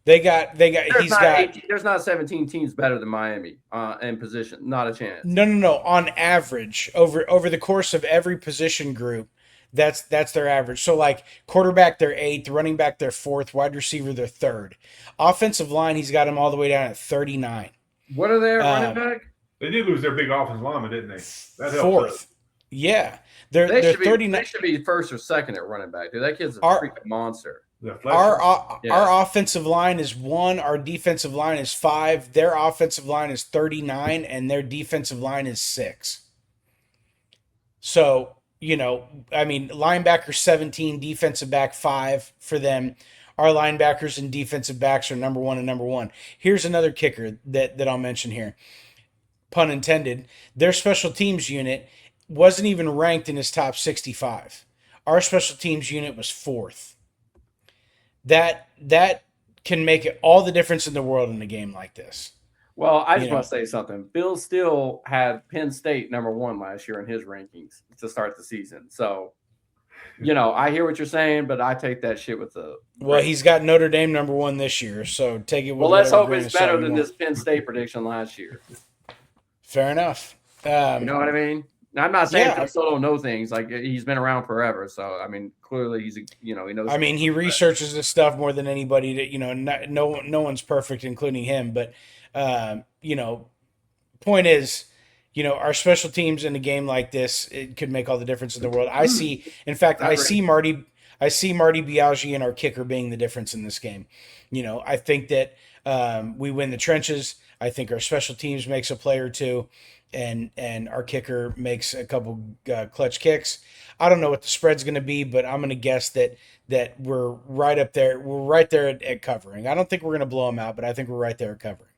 [SPEAKER 3] There's not 17 teams better than Miami in position. Not a chance.
[SPEAKER 1] No. On average, over the course of every position group, that's their average. So like quarterback, they're eighth, running back, they're fourth, wide receiver, they're third. Offensive line, he's got them all the way down at 39.
[SPEAKER 3] What are they at running back?
[SPEAKER 2] They did lose their big offensive lineman, didn't they? That helps
[SPEAKER 1] Fourth.
[SPEAKER 2] us.
[SPEAKER 1] Yeah.
[SPEAKER 3] They
[SPEAKER 1] They're
[SPEAKER 3] should
[SPEAKER 1] 39.
[SPEAKER 3] They should be first or second at running back, dude. That kid's a
[SPEAKER 1] Our-
[SPEAKER 3] freaking monster.
[SPEAKER 1] Our offensive line is 1, our defensive line is 5, their offensive line is 39, and their defensive line is 6. So, I mean, linebacker 17, defensive back 5 for them. Our linebackers and defensive backs are number 1 and number 1. Here's another kicker that I'll mention here. Pun intended. Their special teams unit wasn't even ranked in his top 65. Our special teams unit was 4th. That can make it all the difference in the world in a game like this.
[SPEAKER 3] Well, I just want to say something. Bill Steele had Penn State number 1 last year in his rankings to start the season. So, I hear what you're saying, but I take that shit with the.
[SPEAKER 1] Well, he's got Notre Dame number 1 this year, so take it with.
[SPEAKER 3] Well, let's hope
[SPEAKER 1] grain
[SPEAKER 3] it's
[SPEAKER 1] of salt
[SPEAKER 3] better
[SPEAKER 1] you
[SPEAKER 3] than
[SPEAKER 1] want.
[SPEAKER 3] this Penn State prediction last year.
[SPEAKER 1] Fair enough.
[SPEAKER 3] You know what I mean? I'm not saying
[SPEAKER 1] Yeah.
[SPEAKER 3] I still don't know things. Like, he's been around forever, so I mean, clearly he knows.
[SPEAKER 1] I mean, he researches this stuff more than anybody. That no one's perfect, including him. But point is, our special teams in a game like this, it could make all the difference in the world. I see Marty Biaggi and our kicker being the difference in this game. I think that we win the trenches. I think our special teams makes a play or two, and our kicker makes a couple clutch kicks. I don't know what the spread's going to be, but I'm going to guess that we're right up there. We're right there at covering. I don't think we're going to blow them out, but I think we're right there at covering.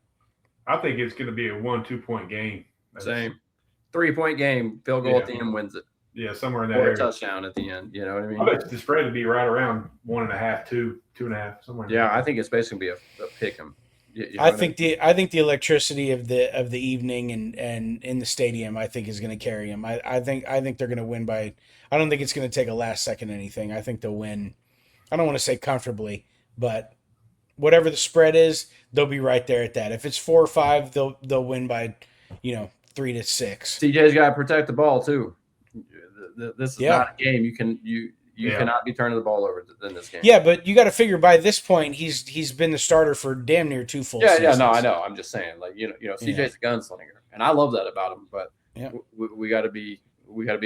[SPEAKER 2] I think it's going to be a 1-2 point game.
[SPEAKER 3] Same 3-point game, field goal at the end wins it.
[SPEAKER 2] Yeah, somewhere in that
[SPEAKER 3] Or
[SPEAKER 2] area.
[SPEAKER 3] a touchdown at the end. You know what I mean?
[SPEAKER 2] I bet the spread would be right around 1.5, 2, 2.5, somewhere.
[SPEAKER 3] Yeah, I think it's basically gonna be a pick 'em.
[SPEAKER 1] I think the electricity of the evening and in the stadium, I think, is going to carry them. I think they're going to win by. I don't think it's going to take a last second anything. I think they'll win. I don't want to say comfortably, but whatever the spread is, they'll be right there at that. If it's 4 or 5, they'll win by 3 to 6.
[SPEAKER 3] CJ's got to protect the ball too. This is not a game you
[SPEAKER 2] Yeah.
[SPEAKER 3] cannot be turning the ball over in this game.
[SPEAKER 1] Yeah, but you got to figure by this point he's been the starter for damn near 2 full seasons.
[SPEAKER 3] Yeah, no, I know. I'm just saying, like CJ's a gunslinger, and I love that about him. But we got to be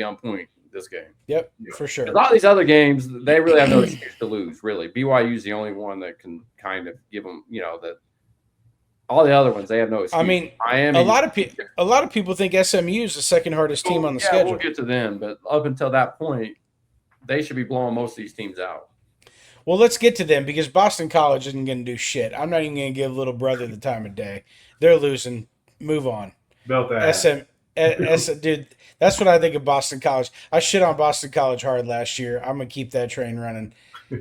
[SPEAKER 3] on point this game.
[SPEAKER 1] Yep, for sure.
[SPEAKER 3] A lot of these other games, they really have no excuse to lose. Really, BYU's the only one that can kind of give them, that. All the other ones, they have no excuse.
[SPEAKER 1] I mean,
[SPEAKER 3] Miami,
[SPEAKER 1] a lot of people think SMU is the second hardest team on the schedule.
[SPEAKER 3] We'll get to them, but up until that point, they should be blowing most of these teams out.
[SPEAKER 1] Well, let's get to them because Boston College isn't going to do shit. I'm not even going to give little brother the time of day. They're losing. Move on.
[SPEAKER 2] Belt that.
[SPEAKER 1] Dude, that's what I think of Boston College. I shit on Boston College hard last year. I'm gonna keep that train running.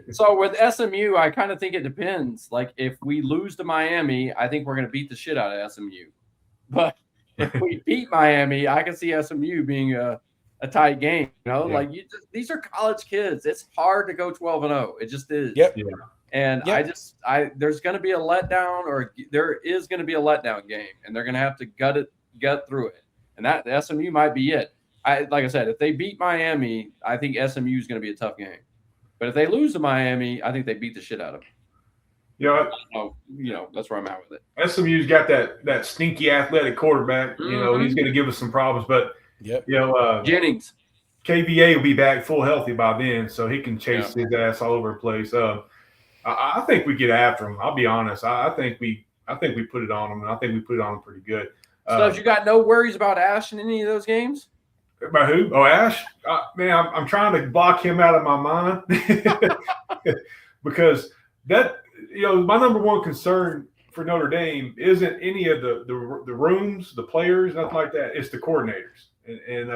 [SPEAKER 3] So with SMU, I kind of think it depends. Like if we lose to Miami, I think we're going to beat the shit out of SMU. But if we beat Miami, I can see SMU being a tight game. Like these are college kids. It's hard to go 12-0. It just is.
[SPEAKER 1] Yep.
[SPEAKER 2] Yeah.
[SPEAKER 3] And
[SPEAKER 1] Yep.
[SPEAKER 3] there's going to be a letdown, or there is going to be a letdown game, and they're going to have to gut through it. And that the SMU might be it. Like I said, if they beat Miami, I think SMU is going to be a tough game. But if they lose to Miami, I think they beat the shit out of them. That's where I'm at with it.
[SPEAKER 2] SMU's got that stinky athletic quarterback.
[SPEAKER 3] Mm-hmm.
[SPEAKER 2] He's going to give us some problems. But
[SPEAKER 3] Jennings,
[SPEAKER 2] KVA will be back full healthy by then, so he can chase his ass all over the place. I think we get after him. I'll be honest. I think we put it on him, and I think we put it on him pretty good.
[SPEAKER 3] So you got no worries about Ash in any of those games?
[SPEAKER 2] About who? Oh, Ash? Man, I'm trying to block him out of my mind because my number one concern for Notre Dame isn't any of the rooms, the players, nothing like that. It's the coordinators, and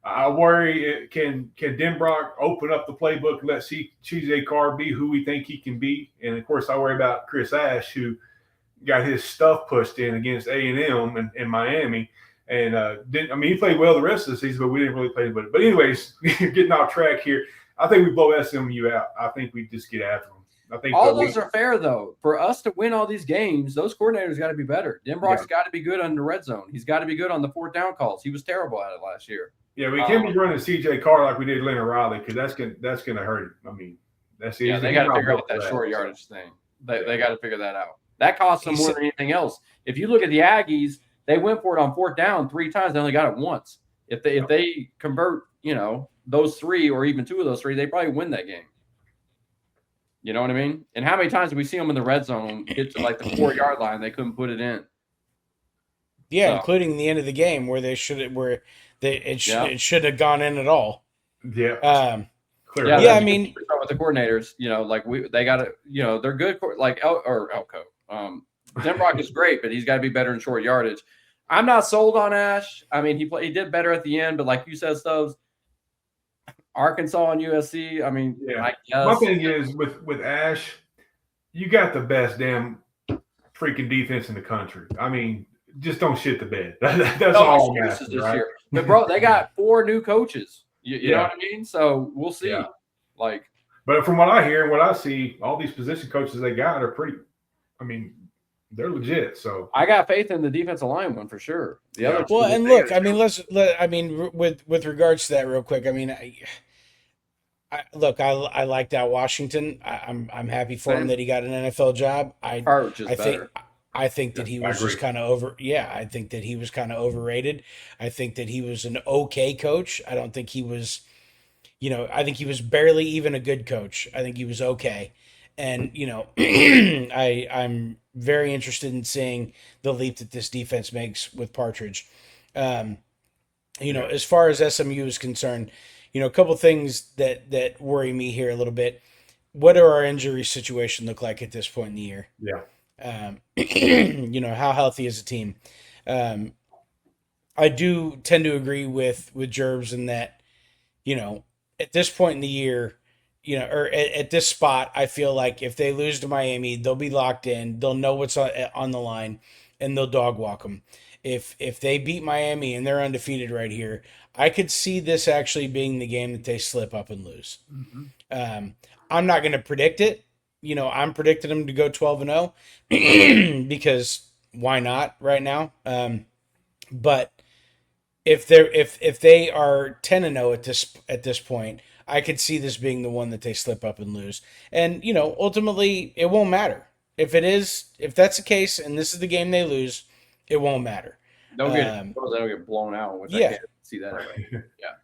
[SPEAKER 2] I worry can Denbrock open up the playbook and let CJ Carr be who we think he can be, and of course I worry about Chris Ash, who got his stuff pushed in against A&M and Miami. And he played well the rest of the season, but we didn't really play. But anyways, getting off track here, I think we blow SMU out. I think we just get after them. I think
[SPEAKER 3] all those are fair, though. For us to win all these games, those coordinators got to be better. Denbrock's got to be good on the red zone. He's got to be good on the fourth down calls. He was terrible at it last year.
[SPEAKER 2] Yeah, we can't be running CJ Carr like we did Leonard Riley, because that's gonna hurt him. I mean, that's easy.
[SPEAKER 3] Yeah, they got to figure out that short yardage thing. They got to figure that out. That costs them more than anything else. If you look at the Aggies, they went for it on fourth down 3 times. They only got it once. If they convert, those 3 or even 2 of those 3, they probably win that game. You know what I mean? And how many times did we see them in the red zone get to like the 4-yard line? They couldn't put it in.
[SPEAKER 1] Yeah, including the end of the game where it should have gone in at all.
[SPEAKER 2] Yeah.
[SPEAKER 3] Clearly.
[SPEAKER 1] Yeah, I mean,
[SPEAKER 3] with the coordinators, they got to, they're good. Like Elko. Denbrock is great, but he's got to be better in short yardage. I'm not sold on Ash. I mean, he did better at the end, but like you said, Stubbs, Arkansas and USC. I mean, I guess.
[SPEAKER 2] My thing is with Ash, you got the best damn freaking defense in the country. I mean, just don't shit the bed. That's all I'm asking, right?
[SPEAKER 3] Year. But bro, they got 4 new coaches. You know what I mean? So we'll see.
[SPEAKER 2] Yeah.
[SPEAKER 3] But
[SPEAKER 2] from what I hear and what I see, all these position coaches they got are pretty. I mean, they're legit. So
[SPEAKER 3] I got faith in the defensive line one for sure. The other
[SPEAKER 1] well, and look, I mean, with regards to that, real quick, I mean, I liked Al Washington. I'm happy for him that he got an NFL job. I think that he was just kind of over. Yeah, I think that he was kind of overrated. I think that he was an okay coach. I don't think he was, I think he was barely even a good coach. I think he was okay. And, I'm very interested in seeing the leap that this defense makes with Partridge. As far as SMU is concerned, a couple things that worry me here a little bit. What do our injury situation look like at this point in the year?
[SPEAKER 2] Yeah.
[SPEAKER 1] How healthy is the team? I do tend to agree with Jerbs in that, at this point in the year, or at this spot, I feel like if they lose to Miami, they'll be locked in. They'll know what's on the line, and they'll dog walk them. If they beat Miami and they're undefeated right here, I could see this actually being the game that they slip up and lose. Mm-hmm. I'm not going to predict it. I'm predicting them to go 12-0 because why not right now? But if they are 10-0 at this point, I could see this being the one that they slip up and lose. And ultimately, it won't matter if that's the case, and this is the game they lose. It won't matter.
[SPEAKER 3] They don't get blown out, which I can't see that anyway. Yeah.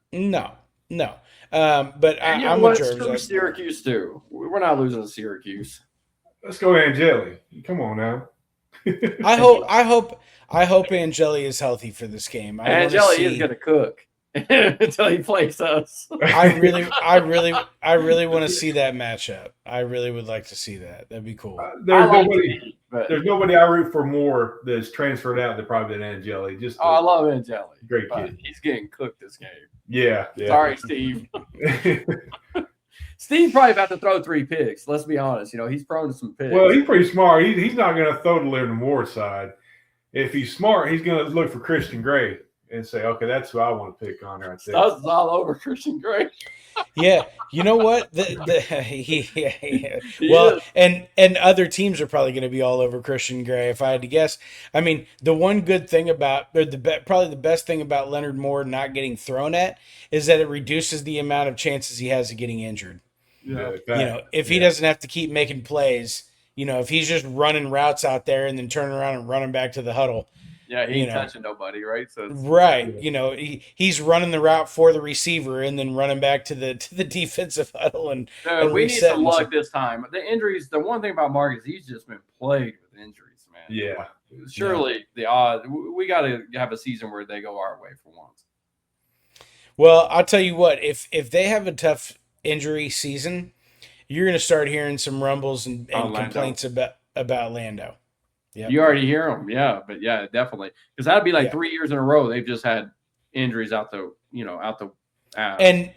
[SPEAKER 1] No. But I'm with Jerbs.
[SPEAKER 3] Syracuse too. We're not losing to Syracuse.
[SPEAKER 2] Let's go, Angeli. Come on now.
[SPEAKER 1] I hope Angeli is healthy for this game.
[SPEAKER 3] Angeli is going to cook until he plays us.
[SPEAKER 1] I really want to see that matchup. I really would like to see that. That'd be cool.
[SPEAKER 3] But
[SPEAKER 2] there's nobody I root for more that's transferred out than probably than Angeli. Just
[SPEAKER 3] I
[SPEAKER 2] a
[SPEAKER 3] love Angeli.
[SPEAKER 2] great
[SPEAKER 3] But
[SPEAKER 2] kid.
[SPEAKER 3] he's getting cooked this game.
[SPEAKER 2] Yeah.
[SPEAKER 3] Sorry, Steve. Steve probably about to throw 3 picks. Let's be honest. He's prone to some picks.
[SPEAKER 2] Well, he's pretty smart. He's not going to throw to Leonard Moore's side. If he's smart, he's going to look for Christian Gray and say, okay, that's who I want to pick on right there.
[SPEAKER 3] Studs all over Christian Gray.
[SPEAKER 1] Yeah, you know what? Well, and other teams are probably going to be all over Christian Gray if I had to guess. I mean, the one good thing about, or probably the best thing about Leonard Moore not getting thrown at is that it reduces the amount of chances he has of getting injured.
[SPEAKER 3] Yeah.
[SPEAKER 1] If he doesn't have to keep making plays, if he's just running routes out there and then turning around and running back to the huddle.
[SPEAKER 3] Yeah, he ain't touching nobody, right? So
[SPEAKER 1] right, he's running the route for the receiver and then running back to the defensive huddle and
[SPEAKER 3] we need some luck this time. The injuries. The one thing about Marcus, he's just been plagued with injuries, man.
[SPEAKER 2] Yeah.
[SPEAKER 3] Surely the odds. We got to have a season where they go our way for once.
[SPEAKER 1] Well, I'll tell you what. If they have a tough injury season, you're going to start hearing some rumbles and complaints about Lando.
[SPEAKER 3] Yep. You already hear them, yeah, but yeah, definitely, because that'd be like 3 years in a row they've just had injuries out the.
[SPEAKER 1] And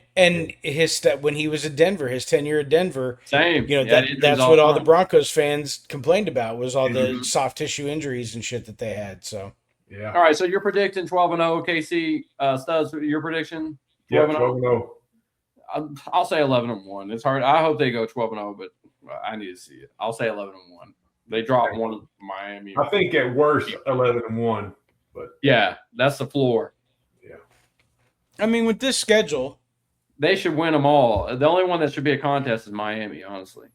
[SPEAKER 1] his when he was at Denver, his tenure at Denver,
[SPEAKER 3] same.
[SPEAKER 1] That's what all the Broncos fans complained about was all the soft tissue injuries and shit that they had. So
[SPEAKER 2] yeah.
[SPEAKER 3] All right, so you're predicting 12-0, KC Studs. Your prediction?
[SPEAKER 2] 12-0.
[SPEAKER 3] I'll say 11-1. It's hard. I hope they go 12-0, but I need to see it. I'll say 11-1. They dropped one of Miami.
[SPEAKER 2] I think at worst 11-1, but
[SPEAKER 3] yeah, that's the floor.
[SPEAKER 2] Yeah.
[SPEAKER 1] I mean, with this schedule,
[SPEAKER 3] they should win them all. The only one that should be a contest is Miami, honestly.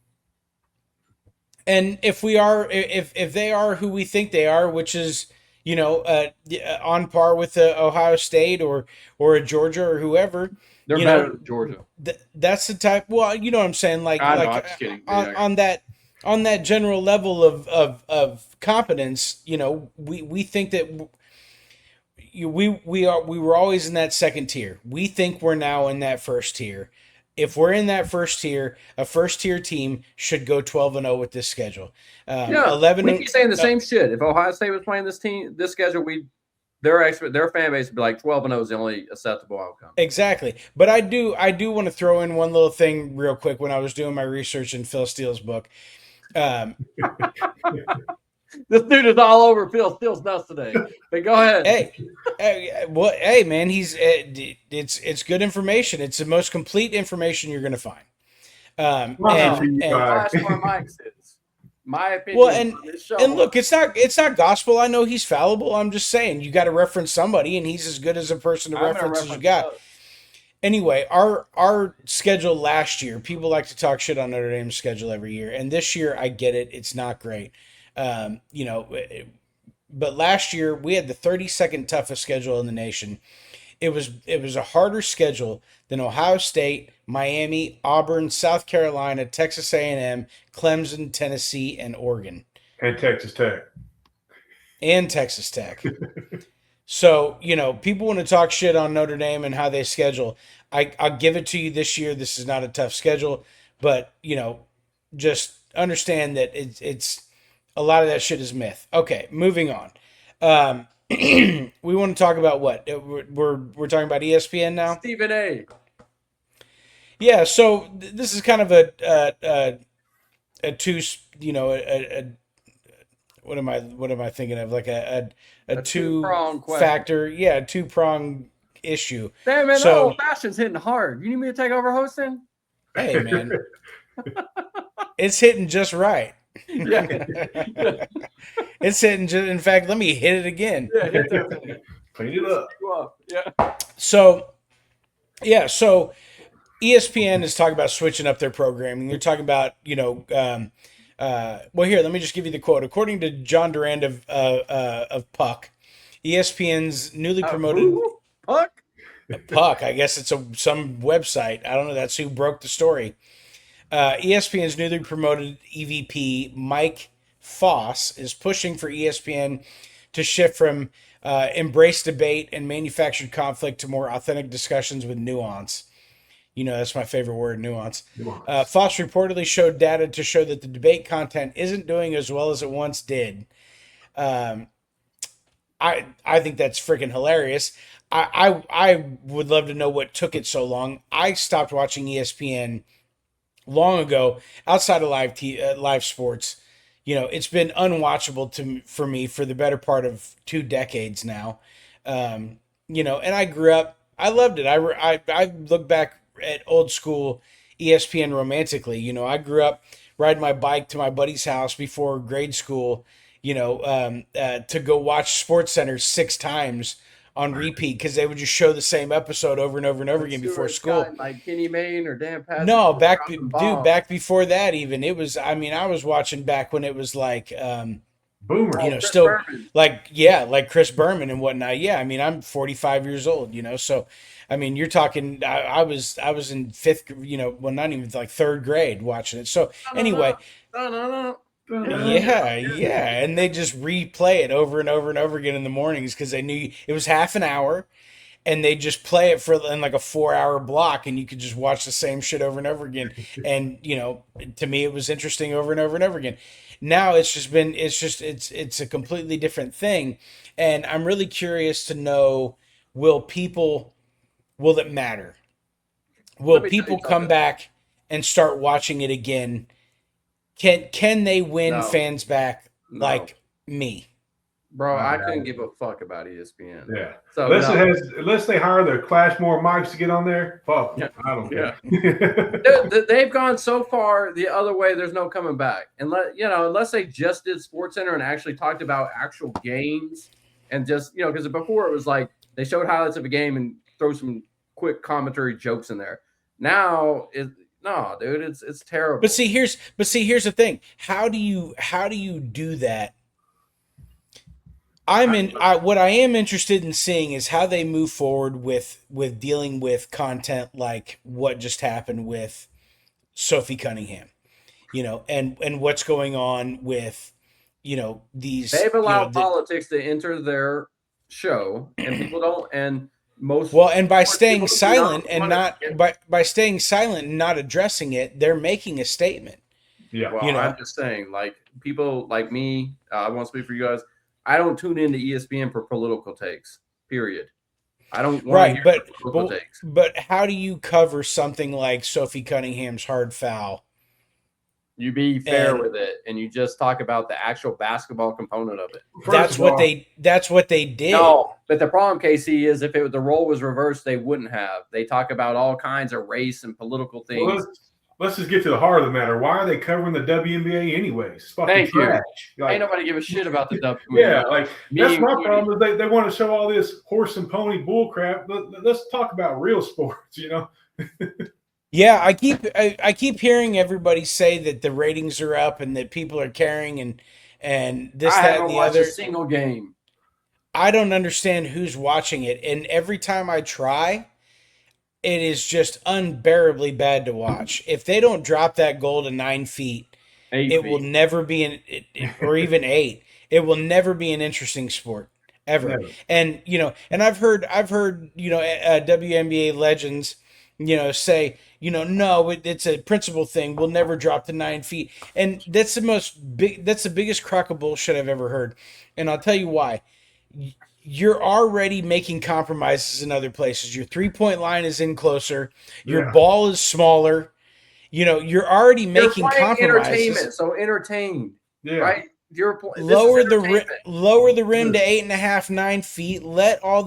[SPEAKER 1] And if they are who we think they are, which is on par with Ohio State or a Georgia or whoever,
[SPEAKER 3] they're better than Georgia.
[SPEAKER 1] That's the type. Well, you know what I'm saying, like
[SPEAKER 3] I'm just kidding.
[SPEAKER 1] On that general level of competence, we think that we were always in that second tier. We think we're now in that first tier. If we're in that first tier, a first tier team should go 12-0 with this schedule. 11.
[SPEAKER 3] We'd be saying the same shit. If Ohio State was playing this schedule, their fan base would be like 12-0 is the only acceptable outcome.
[SPEAKER 1] Exactly. But I do want to throw in one little thing real quick when I was doing my research in Phil Steele's book.
[SPEAKER 3] This dude is all over Phil Steele's nuts today. But go ahead.
[SPEAKER 1] Hey, man, it's good information. It's the most complete information you're going to find. And
[SPEAKER 3] my opinion.
[SPEAKER 1] Well, and look, it's not gospel. I know he's fallible. I'm just saying you got to reference somebody, and he's as good as a person to reference as you got. Anyway, our schedule last year, people like to talk shit on Notre Dame's schedule every year, and this year I get it. It's not great. But last year we had the 32nd toughest schedule in the nation. It was a harder schedule than Ohio State, Miami, Auburn, South Carolina, Texas A&M, Clemson, Tennessee, and Oregon.
[SPEAKER 2] And Texas Tech.
[SPEAKER 1] So, people want to talk shit on Notre Dame and how they schedule. I'll give it to you this year. This is not a tough schedule, but, just understand that it's a lot of that shit is myth. Okay, moving on. We want to talk about what? We're talking about ESPN now?
[SPEAKER 3] Stephen A.
[SPEAKER 1] Yeah, so this is kind of a two, what am I thinking of? Like a two-prong factor, two-prong issue.
[SPEAKER 3] Damn, man, so, old fashioned's hitting hard. You need me to take over hosting?
[SPEAKER 1] Hey, man. It's hitting just right.
[SPEAKER 3] Yeah.
[SPEAKER 1] It's hitting just, in fact, let me hit it again.
[SPEAKER 3] Yeah, hit that.
[SPEAKER 2] Clean it up.
[SPEAKER 3] Yeah.
[SPEAKER 1] So ESPN is talking about switching up their programming. They're talking about, well, here, let me just give you the quote. According to John Durand of Puck, ESPN's newly promoted Puck, I guess it's some website. I don't know. That's who broke the story. ESPN's newly promoted EVP, Mike Foss, is pushing for ESPN to shift from embrace debate and manufactured conflict to more authentic discussions with nuance. That's my favorite word, nuance.
[SPEAKER 2] Nuance.
[SPEAKER 1] Fox reportedly showed data to show that the debate content isn't doing as well as it once did. Um, I think that's freaking hilarious. I would love to know what took it so long. I stopped watching ESPN long ago outside of live sports. It's been unwatchable for me for the better part of 2 decades now. And I grew up. I loved it. I look back at old school ESPN romantically. I grew up riding my bike to my buddy's house before grade school. To go watch Sports Center 6 times on repeat because they would just show the same episode over and over and over again before school.
[SPEAKER 3] Like Kenny Mayne or Dan Patrick.
[SPEAKER 1] No, back before that even. It was, I was watching back when it was like
[SPEAKER 2] Boomer.
[SPEAKER 1] still
[SPEAKER 3] Berman.
[SPEAKER 1] like Chris Berman and whatnot. Yeah, I'm 45 years old, so you're talking I was in fifth, well, not even like third grade watching it. So anyway, yeah, and they just replay it over and over and over again in the mornings because they knew it was half an hour, and they just play it in like a 4-hour block, and you could just watch the same shit over and over again. And to me, it was interesting over and over and over again. Now it's a completely different thing, and I'm really curious to know, will it matter? Will people come back and start watching it again? Can they win fans back like me?
[SPEAKER 3] Bro, I couldn't give a fuck about ESPN.
[SPEAKER 2] Yeah.
[SPEAKER 3] So
[SPEAKER 2] unless they hire the Clashmore mics to get on there, fuck.
[SPEAKER 3] Yeah.
[SPEAKER 2] I don't care.
[SPEAKER 3] They've gone so far the other way. There's no coming back. Unless they just did Sports Center and actually talked about actual games and just because before it was like they showed highlights of a game and throw some quick commentary jokes in there. Now no, dude, it's terrible.
[SPEAKER 1] But see, here's the thing. How do you do that? What I am interested in seeing is how they move forward with dealing with content like what just happened with Sophie Cunningham, and what's going on with, these.
[SPEAKER 3] They've allowed politics to enter their show, and people don't, and most
[SPEAKER 1] and by staying silent and not by staying silent and not addressing it, they're making a statement.
[SPEAKER 2] Yeah,
[SPEAKER 3] well, I'm just saying, like people like me, I won't speak for you guys. I don't tune into ESPN for political takes. Period. I don't want to hear political takes.
[SPEAKER 1] But how do you cover something like Sophie Cunningham's hard foul?
[SPEAKER 3] You be fair with it, and you just talk about the actual basketball component of it.
[SPEAKER 1] That's what they did.
[SPEAKER 3] No, but the problem, Casey, is if the role was reversed, they wouldn't have. They talk about all kinds of race and political things.
[SPEAKER 2] Well, let's just get to the heart of the matter. Why are they covering the WNBA anyways? It's fucking
[SPEAKER 3] Thank
[SPEAKER 2] trash.
[SPEAKER 3] you. Ain't nobody give a shit about the WNBA.
[SPEAKER 2] Yeah, that's my problem. Is they want to show all this horse and pony bull crap. Let's talk about real sports,
[SPEAKER 1] Yeah, I keep hearing everybody say that the ratings are up and that people are caring and this, that, and the other. I haven't watched a
[SPEAKER 3] single game.
[SPEAKER 1] I don't understand who's watching it, and every time I try, it is just unbearably bad to watch. If they don't drop that goal to 9 feet, will never be or even 8. It will never be an interesting sport ever. Never. And I've heard WNBA legends, say, no, it's a principle thing. We'll never drop to 9 feet, and that's the biggest crock of bullshit I've ever heard. And I'll tell you why. You're already making compromises in other places. Your 3-point line is in closer. Your ball is smaller. You're already making compromises.
[SPEAKER 3] Entertainment, so entertained, right?
[SPEAKER 1] Lower the rim to 8.5, 9 feet. Let all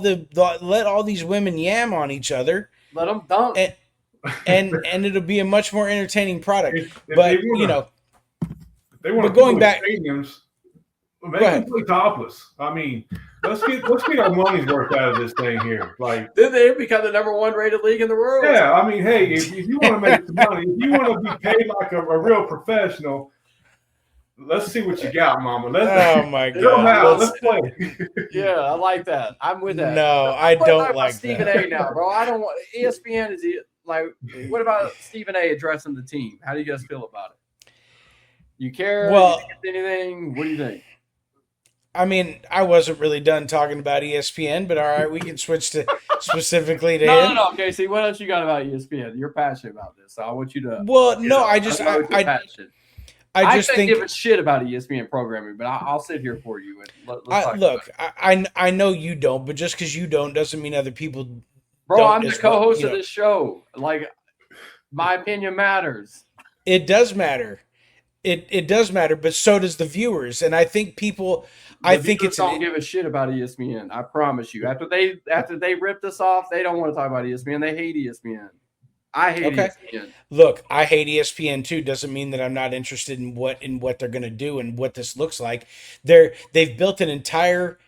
[SPEAKER 1] these women yam on each other.
[SPEAKER 3] Let them dunk.
[SPEAKER 1] And it'll be a much more entertaining product.
[SPEAKER 2] If they want to
[SPEAKER 1] going back
[SPEAKER 2] stadiums, make them play topless. Let's get our money's worth out of this thing here.
[SPEAKER 3] Then they become the #1 rated league in the world.
[SPEAKER 2] Yeah, hey, if you want to make some money, if you want to be paid like a real professional, let's see what you got, Mama.
[SPEAKER 1] Oh my God!
[SPEAKER 2] Let's play.
[SPEAKER 3] Yeah, I like that. I'm with that.
[SPEAKER 1] No, I don't like
[SPEAKER 3] Stephen A. now, bro. I don't want ESPN. Is what about Stephen A. addressing the team? How do you guys feel about it? You care?
[SPEAKER 1] Well,
[SPEAKER 3] anything? What do you think?
[SPEAKER 1] I mean, I wasn't really done talking about ESPN, but all right, we can switch to specifically to
[SPEAKER 3] No, no,
[SPEAKER 1] him.
[SPEAKER 3] no. Okay, see what else you got about ESPN? You're passionate about this, so I want you to,
[SPEAKER 1] Well,
[SPEAKER 3] you
[SPEAKER 1] no,
[SPEAKER 3] know, I know that you're passionate.
[SPEAKER 1] I
[SPEAKER 3] I
[SPEAKER 1] just
[SPEAKER 3] couldn't give
[SPEAKER 1] think
[SPEAKER 3] a shit about ESPN programming, but I'll sit here for you and let's
[SPEAKER 1] I
[SPEAKER 3] talk about
[SPEAKER 1] look,
[SPEAKER 3] it.
[SPEAKER 1] I know you don't, but just because you don't doesn't mean other people
[SPEAKER 3] Bro,
[SPEAKER 1] don't
[SPEAKER 3] I'm the
[SPEAKER 1] as well.
[SPEAKER 3] co-host of this show. Like, my opinion matters.
[SPEAKER 1] It does matter. It does matter, but so does the viewers. And I think people, I
[SPEAKER 3] The
[SPEAKER 1] think
[SPEAKER 3] viewers
[SPEAKER 1] it's an
[SPEAKER 3] don't give a shit about ESPN. I promise you. After they ripped us off, they don't want to talk about ESPN. They hate ESPN. I hate
[SPEAKER 1] okay.
[SPEAKER 3] ESPN.
[SPEAKER 1] Look, I hate ESPN too. Doesn't mean that I'm not interested in what they're going to do and what this looks like. They've built an entire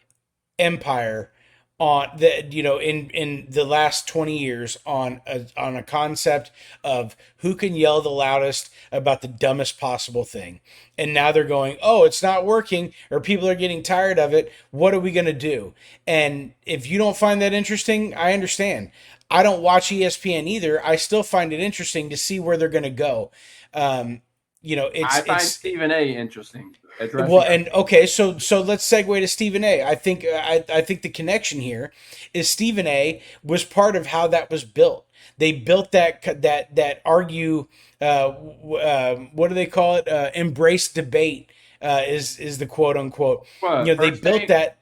[SPEAKER 1] empire on the in the last 20 years on a concept of who can yell the loudest about the dumbest possible thing. And now they're going, oh, it's not working, or people are getting tired of it. What are we going to do? And if you don't find that interesting, I understand. I don't watch ESPN either. I still find it interesting to see where they're going to go. um,
[SPEAKER 3] I find
[SPEAKER 1] it's
[SPEAKER 3] Stephen A. interesting
[SPEAKER 1] well,
[SPEAKER 3] addressing.
[SPEAKER 1] and okay, so let's segue to Stephen A. I think the connection here is Stephen A. was part of how that was built. They built that argue. What do they call it? Embrace debate is the quote unquote.
[SPEAKER 3] What
[SPEAKER 1] They
[SPEAKER 3] first
[SPEAKER 1] built
[SPEAKER 3] take?
[SPEAKER 1] that.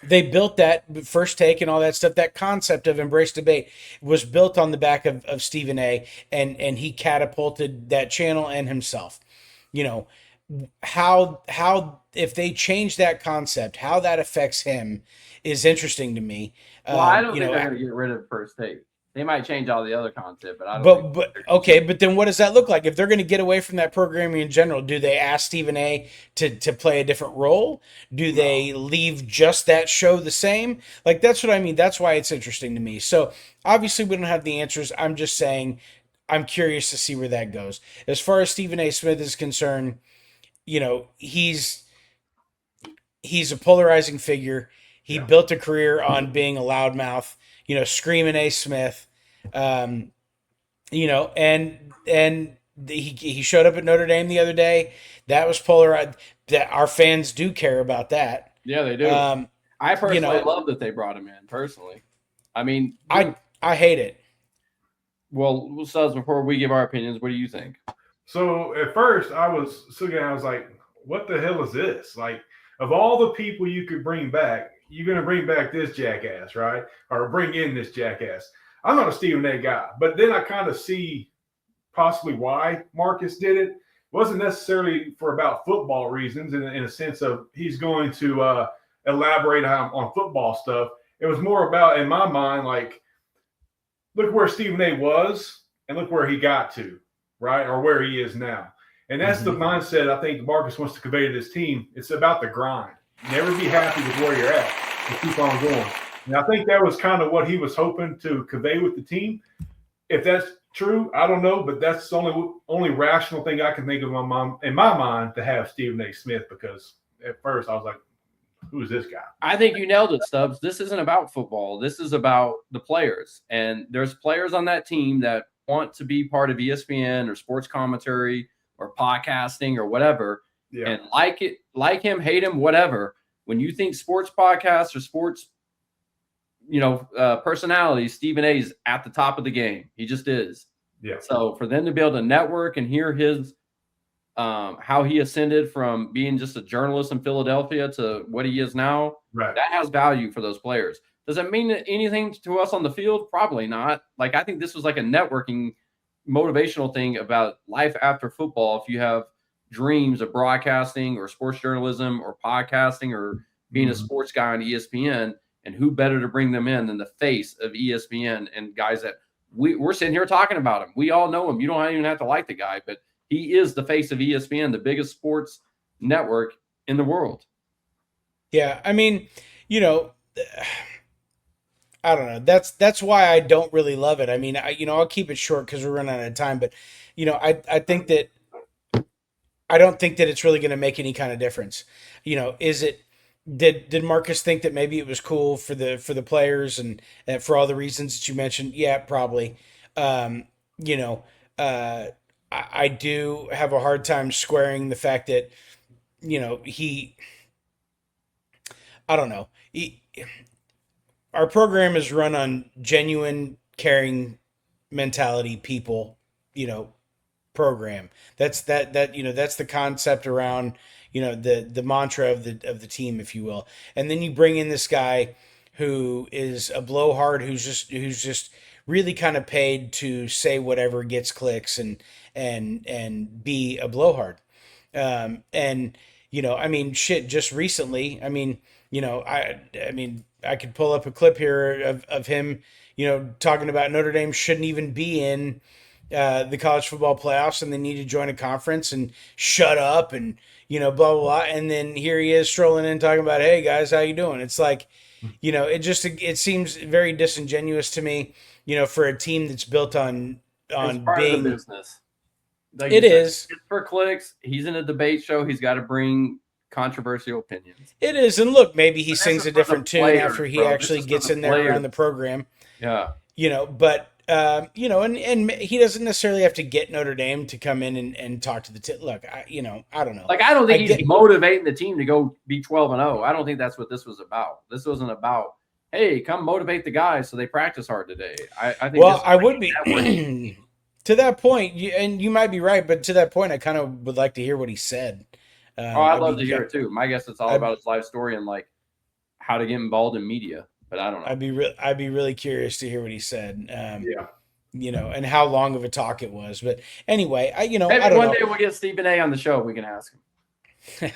[SPEAKER 1] They built that first take and all that stuff. That concept of embrace debate was built on the back of Stephen A. And he catapulted that channel and himself. You know, how if they change that concept, how that affects him is interesting to me.
[SPEAKER 3] Well, I don't think they're going to get rid of first take. They might change all the other content, but I don't think
[SPEAKER 1] But
[SPEAKER 3] they're going to
[SPEAKER 1] okay,
[SPEAKER 3] change.
[SPEAKER 1] but then what does that look like if they're going to get away from that programming in general? Do they ask Stephen A. to play a different role? Do
[SPEAKER 2] No.
[SPEAKER 1] they leave just that show the same? Like that's what I mean. That's why it's interesting to me. So obviously we don't have the answers. I'm just saying I'm curious to see where that goes. As far as Stephen A. Smith is concerned, he's a polarizing figure. He
[SPEAKER 2] Yeah.
[SPEAKER 1] built a career on being a loudmouth, screaming A. Smith. Um, and he showed up at Notre Dame the other day. That was polarized. That our fans do care about that.
[SPEAKER 3] Yeah, they do.
[SPEAKER 1] Um,
[SPEAKER 3] I
[SPEAKER 1] you
[SPEAKER 3] personally
[SPEAKER 1] know,
[SPEAKER 3] love that they brought him in. Personally, I mean, dude.
[SPEAKER 1] I hate it.
[SPEAKER 3] Well, Suz, before we give our opinions, what do you think?
[SPEAKER 2] So at first I was looking, I was like, what the hell is this? Like, of all the people you could bring back, you're gonna bring back this jackass, right? Or bring in this jackass. I'm not a Stephen A guy, but then I kind of see possibly why Marcus did it. It wasn't necessarily for about football reasons in a sense of he's going to elaborate on football stuff. It was more about, in my mind, like, look where Stephen A was and look where he got to, right? Or where he is now. And that's the
[SPEAKER 1] Mhm.
[SPEAKER 2] mindset I think Marcus wants to convey to this team. It's about the grind. Never be happy with where you're at and keep on going. And I think that was kind of what he was hoping to convey with the team. If that's true, I don't know, but that's the only rational thing I can think of in my mind to have Stephen A. Smith, because at first I was like, who's this guy?
[SPEAKER 3] I think you nailed it, Stubbs. This isn't about football. This is about the players. And there's players on that team that want to be part of ESPN or sports commentary or podcasting or whatever.
[SPEAKER 2] Yeah.
[SPEAKER 3] And like him, hate him, whatever. When you think sports podcasts or sports, personalities, Stephen A is at the top of the game. He just is.
[SPEAKER 2] Yeah.
[SPEAKER 3] So for them to be able to network and hear his how he ascended from being just a journalist in Philadelphia to what he is now,
[SPEAKER 2] Right.
[SPEAKER 3] that has value for those players. Does it mean anything to us on the field? Probably not. Like, I think this was like a networking motivational thing about life after football. If you have dreams of broadcasting or sports journalism or podcasting or being a sports guy on ESPN, and who better to bring them in than the face of ESPN and guys that we're sitting here talking about him. We all know him. You don't even have to like the guy, but he is the face of ESPN, the biggest sports network in the world.
[SPEAKER 1] Yeah, I mean, you know, I don't know. That's why I don't really love it. I mean, I'll keep it short because we're running out of time. But I think that I don't think that it's really going to make any kind of difference. Is it? Did Marcus think that maybe it was cool for the players and for all the reasons that you mentioned? Yeah, probably. Um, you know, I do have a hard time squaring the fact that he I don't know. Our program is run on genuine, caring mentality, people, you know, program. That's the concept around, the mantra of the team, if you will. And then you bring in this guy who is a blowhard, who's just really kind of paid to say whatever gets clicks and be a blowhard. And I mean, shit. Just recently, I mean, I mean, I could pull up a clip here of him, talking about Notre Dame shouldn't even be in the college football playoffs, and they need to join a conference and shut up and blah blah blah. And then here he is strolling in talking about, hey guys, how you doing? It's like, it seems very disingenuous to me, for a team that's built on
[SPEAKER 3] It's part of the
[SPEAKER 1] being.
[SPEAKER 3] business. Like
[SPEAKER 1] It
[SPEAKER 3] you said,
[SPEAKER 1] is.
[SPEAKER 3] it's for clicks. He's in a debate show. He's got to bring controversial opinions.
[SPEAKER 1] It is, and look, maybe he
[SPEAKER 3] But this
[SPEAKER 1] sings
[SPEAKER 3] is
[SPEAKER 1] a
[SPEAKER 3] for the
[SPEAKER 1] different tune
[SPEAKER 3] players,
[SPEAKER 1] after he
[SPEAKER 3] bro. This
[SPEAKER 1] actually
[SPEAKER 3] is for
[SPEAKER 1] gets
[SPEAKER 3] the
[SPEAKER 1] in there around
[SPEAKER 3] players.
[SPEAKER 1] the program.
[SPEAKER 3] Yeah.
[SPEAKER 1] But and he doesn't necessarily have to get Notre Dame to come in and talk to the look. I don't know.
[SPEAKER 3] Like, I don't think
[SPEAKER 1] I
[SPEAKER 3] he's
[SPEAKER 1] get-
[SPEAKER 3] motivating the team to go be 12-0. I don't think that's what this was about. This wasn't about, hey, come motivate the guys so they practice hard today. I think.
[SPEAKER 1] Well, I would be
[SPEAKER 3] networking.
[SPEAKER 1] to that point, and you might be right, but to that point, I kind of would like to hear what he said.
[SPEAKER 3] Oh, I'd love to hear it too. My guess it's all
[SPEAKER 1] I'd-
[SPEAKER 3] about his life story and like how to get involved in media. But I don't know.
[SPEAKER 1] I'd be really curious to hear what he said.
[SPEAKER 2] Yeah.
[SPEAKER 1] And how long of a talk it was. But anyway, I
[SPEAKER 3] Maybe
[SPEAKER 1] don't
[SPEAKER 3] one
[SPEAKER 1] know.
[SPEAKER 3] day we'll get Stephen A on the show. We can ask him.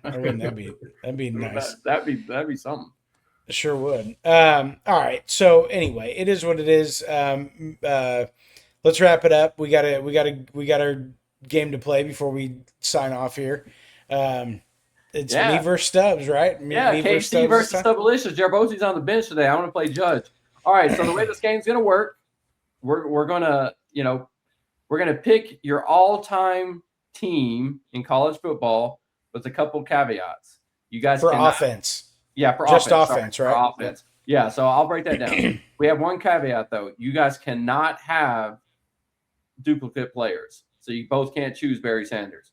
[SPEAKER 1] Wouldn't that'd be nice.
[SPEAKER 3] That'd be something.
[SPEAKER 1] Sure would. All right. So anyway, it is what it is. Let's wrap it up. We got our game to play before we sign off here. It's me versus Stubbs, right? Me
[SPEAKER 3] KC versus
[SPEAKER 1] this time?
[SPEAKER 3] Stubbalicious. Jarbosi's on the bench today. I want to play judge. All right. So the way this game's gonna work, we're gonna pick your all-time team in college football with a couple caveats. You guys
[SPEAKER 1] for
[SPEAKER 3] cannot,
[SPEAKER 1] offense.
[SPEAKER 3] Yeah, for
[SPEAKER 1] Just
[SPEAKER 3] offense,
[SPEAKER 1] right?
[SPEAKER 3] For offense. Yeah, so I'll break that down. We have one caveat though. You guys cannot have duplicate players. So you both can't choose Barry Sanders.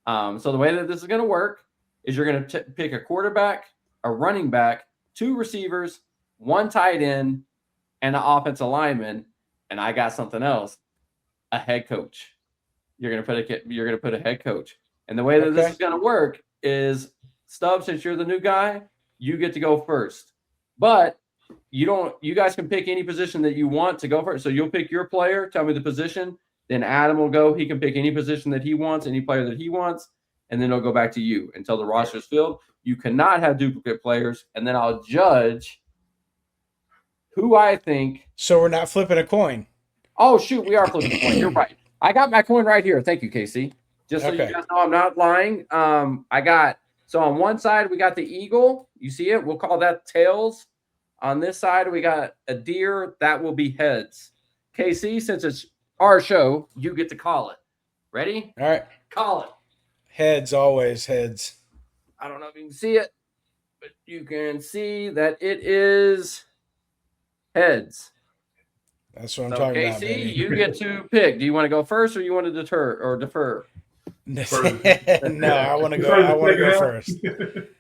[SPEAKER 3] So the way that this is going to work is you're going to pick a quarterback, a running back, 2 receivers, 1 tight end, and an offensive lineman. And I got something else, a head coach. You're going to put a head coach. And the way that this is going to work is, Stubbs, since you're the new guy, you get to go first. But you guys can pick any position that you want to go first. So you'll pick your player, tell me the position, then Adam will go. He can pick any position that he wants, any player that he wants, and then it'll go back to you until the roster is filled. You cannot have duplicate players, and then I'll judge who I think.
[SPEAKER 1] So we're not flipping a coin.
[SPEAKER 3] Oh, shoot, we are flipping a coin. You're right. I got my coin right here. Thank you, Casey. Just so you guys know I'm not lying. So on one side, we got the eagle. You see it? We'll call that tails. On this side, we got a deer. That will be heads. Casey, since it's our show, you get to call it. Ready?
[SPEAKER 1] All right.
[SPEAKER 3] Call it.
[SPEAKER 1] Heads, always heads.
[SPEAKER 3] I don't know if you can see it, but you can see that it is heads.
[SPEAKER 1] That's what I'm talking about,
[SPEAKER 3] Casey,
[SPEAKER 1] baby.
[SPEAKER 3] you get to pick. Do you want to go first, or you want to defer?
[SPEAKER 1] No, I want to go first.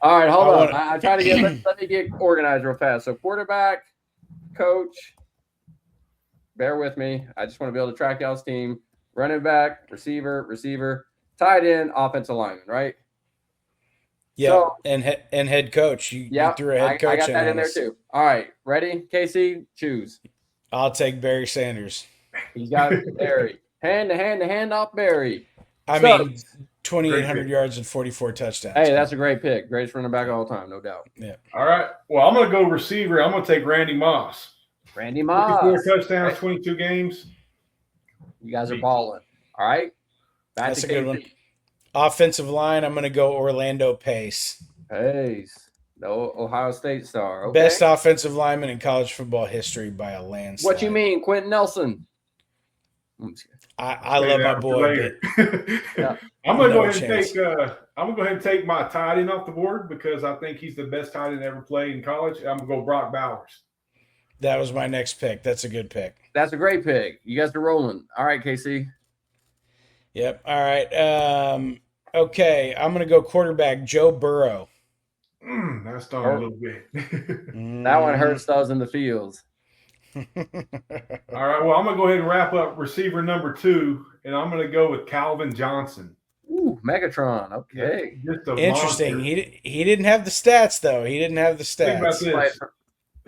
[SPEAKER 3] All right, hold on. I try to get. Let me get organized real fast. So quarterback, coach. Bear with me. I just want to be able to track y'all's team. Running back, receiver, tight end, offensive lineman. Right.
[SPEAKER 1] Yeah, so, and head coach. You threw a head coach.
[SPEAKER 3] I got that in there too. All right, ready, Casey? Choose.
[SPEAKER 1] I'll take Barry Sanders.
[SPEAKER 3] He's got Barry. Hand to hand off Barry.
[SPEAKER 1] I mean, 2,800 yards and 44 touchdowns.
[SPEAKER 3] Hey, that's a great pick. Greatest running back of all time, no doubt.
[SPEAKER 1] Yeah.
[SPEAKER 2] All right. Well, I'm going to go receiver. I'm going to take Randy Moss. 24 touchdowns, 22 games.
[SPEAKER 3] You guys are balling. All right.
[SPEAKER 1] That's a good one. Offensive line, I'm going to go Orlando Pace.
[SPEAKER 3] Pace. The Ohio State star. Okay.
[SPEAKER 1] Best offensive lineman in college football history by a landslide.
[SPEAKER 3] What you mean, Quentin Nelson?
[SPEAKER 1] I love my boy.
[SPEAKER 2] Yeah. I'm gonna go ahead and take my tight end off the board because I think he's the best tight end ever played in college. I'm gonna go Brock Bowers.
[SPEAKER 1] That was my next pick. That's a good pick.
[SPEAKER 3] That's a great pick. You guys are rolling. All right, Casey.
[SPEAKER 1] Yep. All right. Okay. I'm gonna go quarterback Joe Burrow.
[SPEAKER 2] That stung a little bit.
[SPEAKER 3] That one hurts those in the fields.
[SPEAKER 2] All right. Well, I'm going to go ahead and wrap up receiver number 2, and I'm going to go with Calvin Johnson.
[SPEAKER 3] Ooh, Megatron. Okay.
[SPEAKER 2] Just a
[SPEAKER 1] Interesting.
[SPEAKER 2] monster.
[SPEAKER 1] He didn't have the stats, though. He didn't have the
[SPEAKER 2] Think about
[SPEAKER 1] stats.
[SPEAKER 2] this.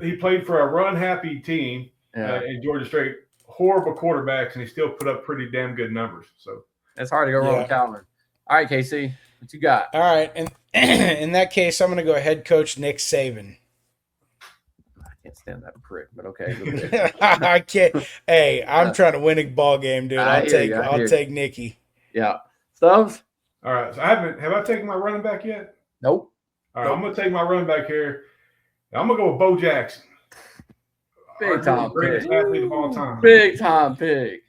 [SPEAKER 2] He played for a run-happy team in Georgia State. Horrible quarterbacks, and he still put up pretty damn good numbers. So
[SPEAKER 3] it's hard to go wrong with Calvin. All right, Casey, what you got?
[SPEAKER 1] All right, and in that case, I'm going to go head coach Nick Saban.
[SPEAKER 3] I can't stand that prick, but okay.
[SPEAKER 1] I can't. Hey, I'm trying to win a ball game, dude. I'll take Nicky.
[SPEAKER 3] Yeah, Stubbs.
[SPEAKER 2] All right. So have I taken my running back yet?
[SPEAKER 3] Nope.
[SPEAKER 2] All right, I'm going to take my running back here. I'm going to go with Bo Jackson.
[SPEAKER 3] Big time
[SPEAKER 2] greatest athlete of all time.
[SPEAKER 3] Big time pig.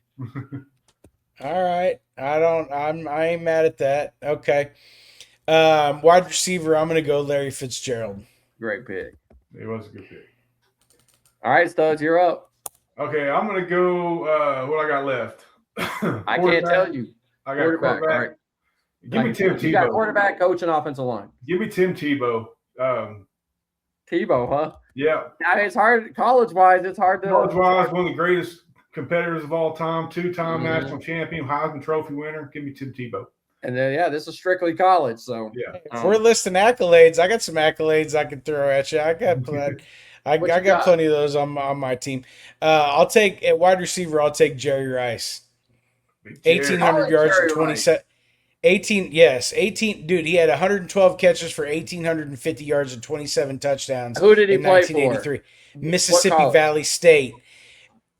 [SPEAKER 1] All right. I ain't mad at that. Okay. Wide receiver, I'm going to go Larry Fitzgerald.
[SPEAKER 3] Great pick.
[SPEAKER 2] It was a good pick.
[SPEAKER 3] All right, Studs, you're up.
[SPEAKER 2] Okay, I'm going to go what I got left.
[SPEAKER 3] I can't tell you.
[SPEAKER 2] I got quarterback. All right. Give me Tim Tebow.
[SPEAKER 3] You got quarterback, coach, and offensive line.
[SPEAKER 2] Give me Tim Tebow.
[SPEAKER 3] Tebow, huh?
[SPEAKER 2] Yeah.
[SPEAKER 3] It's hard college-wise. It's hard to.
[SPEAKER 2] College-wise, one of the greatest competitors of all time, 2-time national champion, Heisman Trophy winner. Give me Tim Tebow.
[SPEAKER 3] And then, this is strictly college. So
[SPEAKER 2] yeah,
[SPEAKER 1] if we're listing accolades, I got some accolades I can throw at you. I got plenty of those on my team. I'll take at wide receiver. I'll take Jerry Rice. 1,800 yards and 27. 18. Dude, he had 112 catches for 1,850 yards and 27 touchdowns.
[SPEAKER 3] Who did he play for?
[SPEAKER 1] Mississippi Valley State.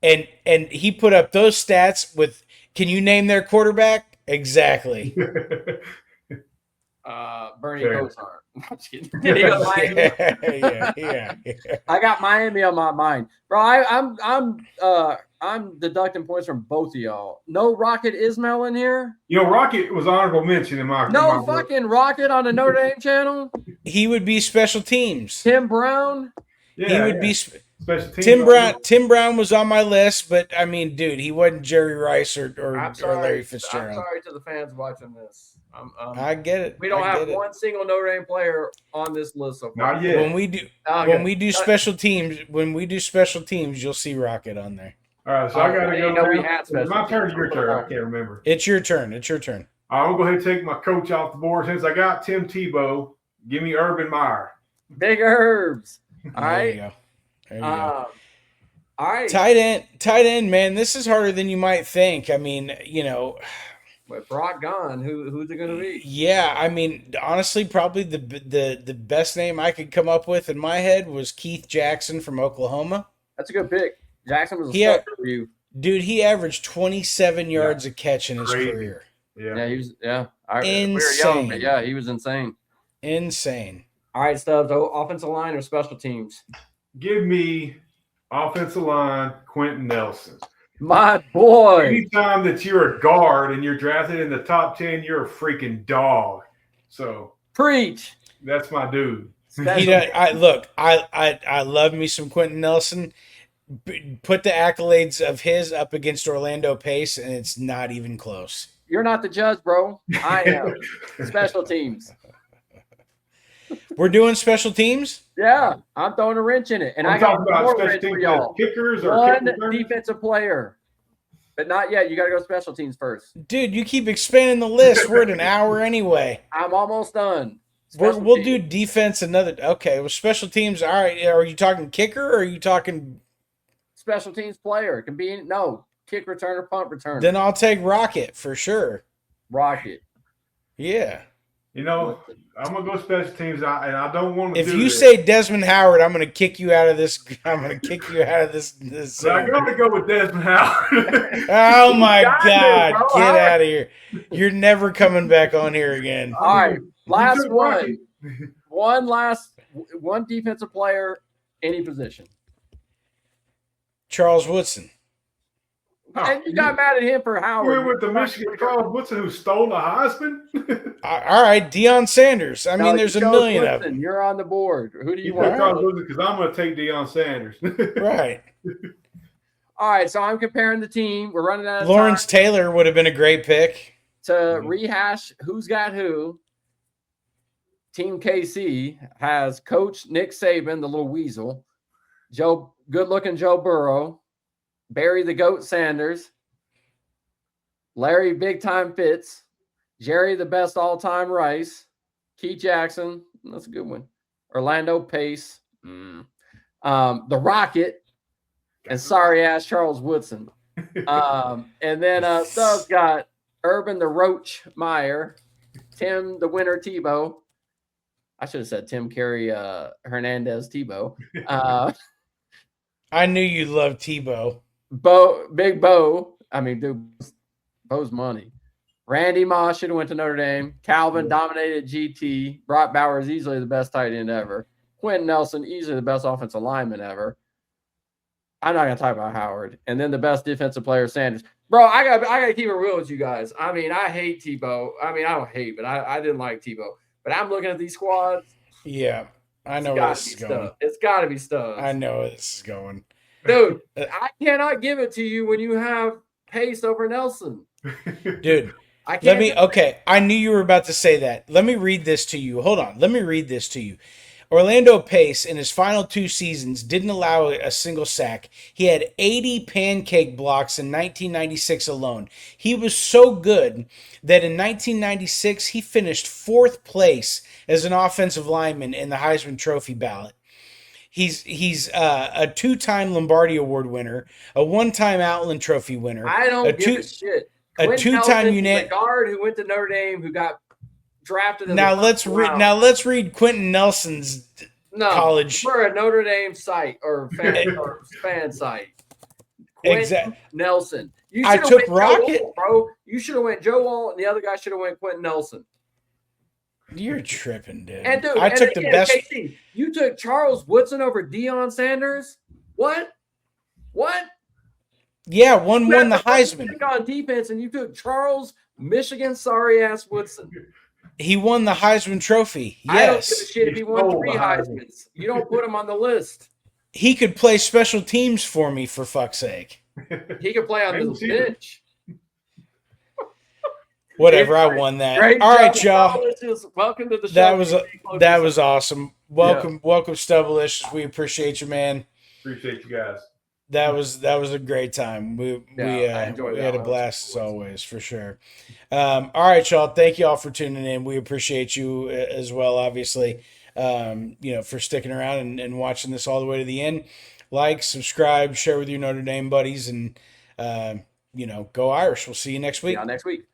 [SPEAKER 1] And he put up those stats with. Can you name their quarterback? Exactly.
[SPEAKER 3] Bernie Kosar. I'm just kidding.
[SPEAKER 1] Yeah.
[SPEAKER 3] I got Miami on my mind, bro. I'm deducting points from both of y'all. No Rocket Ismail in here.
[SPEAKER 2] Rocket was honorable mention in my.
[SPEAKER 3] No fucking Rocket on the Notre Dame channel.
[SPEAKER 1] He would be special teams.
[SPEAKER 3] Tim Brown.
[SPEAKER 1] Yeah, he would be special teams. Tim Brown was on my list, but I mean, dude, he wasn't Jerry Rice or Larry Fitzgerald.
[SPEAKER 3] I'm sorry to the fans watching this.
[SPEAKER 1] I get it.
[SPEAKER 3] We don't have one single Notre Dame player on this list so far.
[SPEAKER 2] Not yet.
[SPEAKER 1] When we do special teams, you'll see Rocket on there.
[SPEAKER 2] All right, so I got to go.
[SPEAKER 3] It's
[SPEAKER 2] my turn. Your turn. I can't remember.
[SPEAKER 1] It's your turn.
[SPEAKER 2] I'm gonna go ahead and take my coach off the board since I got Tim Tebow. Give me Urban Meyer.
[SPEAKER 3] Big Herbs. All
[SPEAKER 1] right.
[SPEAKER 3] There you go. All right.
[SPEAKER 1] Tight end, man. This is harder than you might think. I mean,
[SPEAKER 3] With Brock gone, who's it going to be?
[SPEAKER 1] Yeah, I mean, honestly, probably the best name I could come up with in my head was Keith Jackson from Oklahoma.
[SPEAKER 3] That's a good pick. Jackson was a start for you.
[SPEAKER 1] Dude, he averaged 27 yards a catch in his career.
[SPEAKER 3] Yeah, he was. Yeah,
[SPEAKER 1] insane.
[SPEAKER 3] We were young, but yeah, he was insane.
[SPEAKER 1] Insane.
[SPEAKER 3] All right, Stubbs. Offensive line or special teams?
[SPEAKER 2] Give me offensive line, Quentin Nelson.
[SPEAKER 3] My boy.
[SPEAKER 2] Anytime that you're a guard and you're drafted in the top 10, you're a freaking dog. So
[SPEAKER 3] preach.
[SPEAKER 2] That's my dude.
[SPEAKER 1] I love me some Quentin Nelson. Put the accolades of his up against Orlando Pace, and it's not even close.
[SPEAKER 3] You're not the judge, bro. I am. Special teams.
[SPEAKER 1] We're doing special teams?
[SPEAKER 3] Yeah, I'm throwing a wrench in it. And I got more wrench for y'all.
[SPEAKER 2] Kickers or
[SPEAKER 3] one defensive player. But not yet. You got to go special teams first.
[SPEAKER 1] Dude, you keep expanding the list. We're at an hour anyway.
[SPEAKER 3] I'm almost done.
[SPEAKER 1] We'll do defense another. Okay, well, special teams. All right. Are you talking kicker or are you talking
[SPEAKER 3] special teams player? It can be kick returner, punt returner.
[SPEAKER 1] Then I'll take Rocket for sure.
[SPEAKER 3] Rocket.
[SPEAKER 1] Yeah.
[SPEAKER 2] I'm gonna go special teams, and I don't want to.
[SPEAKER 1] If you say Desmond Howard, I'm gonna kick you out of this. I'm gonna kick you out of this.
[SPEAKER 2] So I gotta go with Desmond Howard.
[SPEAKER 1] Oh my God! Get out of here! You're never coming back on here again.
[SPEAKER 3] All right, last one. One defensive player, any position.
[SPEAKER 1] Charles Woodson.
[SPEAKER 3] And you got mad at him for Howard.
[SPEAKER 2] We're with the Michigan Charles Woodson who stole the Heisman.
[SPEAKER 1] All right, Deion Sanders. I mean, there's a million of them.
[SPEAKER 3] You're on the board. Who do you want?
[SPEAKER 2] Charles Woodson because I'm going to take Deion Sanders.
[SPEAKER 1] Right.
[SPEAKER 3] All right, so I'm comparing the team. We're running out of
[SPEAKER 1] Lawrence
[SPEAKER 3] time.
[SPEAKER 1] Taylor would have been a great pick.
[SPEAKER 3] To rehash who's got who. Team KC has Coach Nick Saban, the little weasel, good-looking Joe Burrow, Barry the Goat Sanders, Larry Big Time Fitz, Jerry the best all-time Rice, Keith Jackson, that's a good one, Orlando Pace, the Rocket, and sorry-ass Charles Woodson. And then Stubbs got Urban the Roach Meyer, Tim the Winner Tebow. I should have said Tim Carey Hernandez Tebow.
[SPEAKER 1] I knew you loved Tebow.
[SPEAKER 3] Big Bo. I mean, dude, Bo's money. Randy Moss should have went to Notre Dame. Calvin dominated GT. Brock Bowers easily the best tight end ever. Quentin Nelson easily the best offensive lineman ever. I'm not gonna talk about Howard. And then the best defensive player, Sanders. Bro, I gotta keep it real with you guys. I mean, I hate Tebow. I mean, I don't hate, but I didn't like Tebow. But I'm looking at these squads.
[SPEAKER 1] Yeah, I know where this is going.
[SPEAKER 3] It's got to be Stubbs.
[SPEAKER 1] I know where this is going.
[SPEAKER 3] Dude, I cannot give it to you when you have Pace over Nelson.
[SPEAKER 1] Dude, I knew you were about to say that. Let me read this to you. Hold on. Let me read this to you. Orlando Pace, in his final 2 seasons, didn't allow a single sack. He had 80 pancake blocks in 1996 alone. He was so good that in 1996, he finished 4th place as an offensive lineman in the Heisman Trophy ballot. He's a 2-time Lombardi Award winner, a 1-time Outland Trophy winner.
[SPEAKER 3] I don't give a shit.
[SPEAKER 1] A 2-time
[SPEAKER 3] the guard who went to Notre Dame who got drafted.
[SPEAKER 1] Now let's read Quentin Nelson's college
[SPEAKER 3] for a Notre Dame site or fan site. Exactly. Nelson.
[SPEAKER 1] I took Rocket,
[SPEAKER 3] Wall, bro. You should have went Joe Wall, and the other guy should have went Quentin Nelson.
[SPEAKER 1] You're tripping, dude.
[SPEAKER 3] And dude, the best. KC, you took Charles Woodson over Deion Sanders. What?
[SPEAKER 1] Yeah, won the Heisman.
[SPEAKER 3] On defense, and you took Charles Michigan sorry ass Woodson.
[SPEAKER 1] He won the Heisman Trophy. Yes. I don't
[SPEAKER 3] give a shit if he won 3 Heismans. You don't put him on the list.
[SPEAKER 1] He could play special teams for me, for fuck's sake.
[SPEAKER 3] He could play on the bench.
[SPEAKER 1] Whatever, I won that. All right, y'all.
[SPEAKER 3] Welcome to the show.
[SPEAKER 1] That was awesome. Welcome, Stubblicious. We appreciate you, man.
[SPEAKER 2] Appreciate you guys.
[SPEAKER 1] That was a great time. We had a blast as always, for sure. All right, y'all. Thank you all for tuning in. We appreciate you as well, obviously. For sticking around and watching this all the way to the end. Like, subscribe, share with your Notre Dame buddies, and go Irish. We'll see you next week.
[SPEAKER 3] Next week.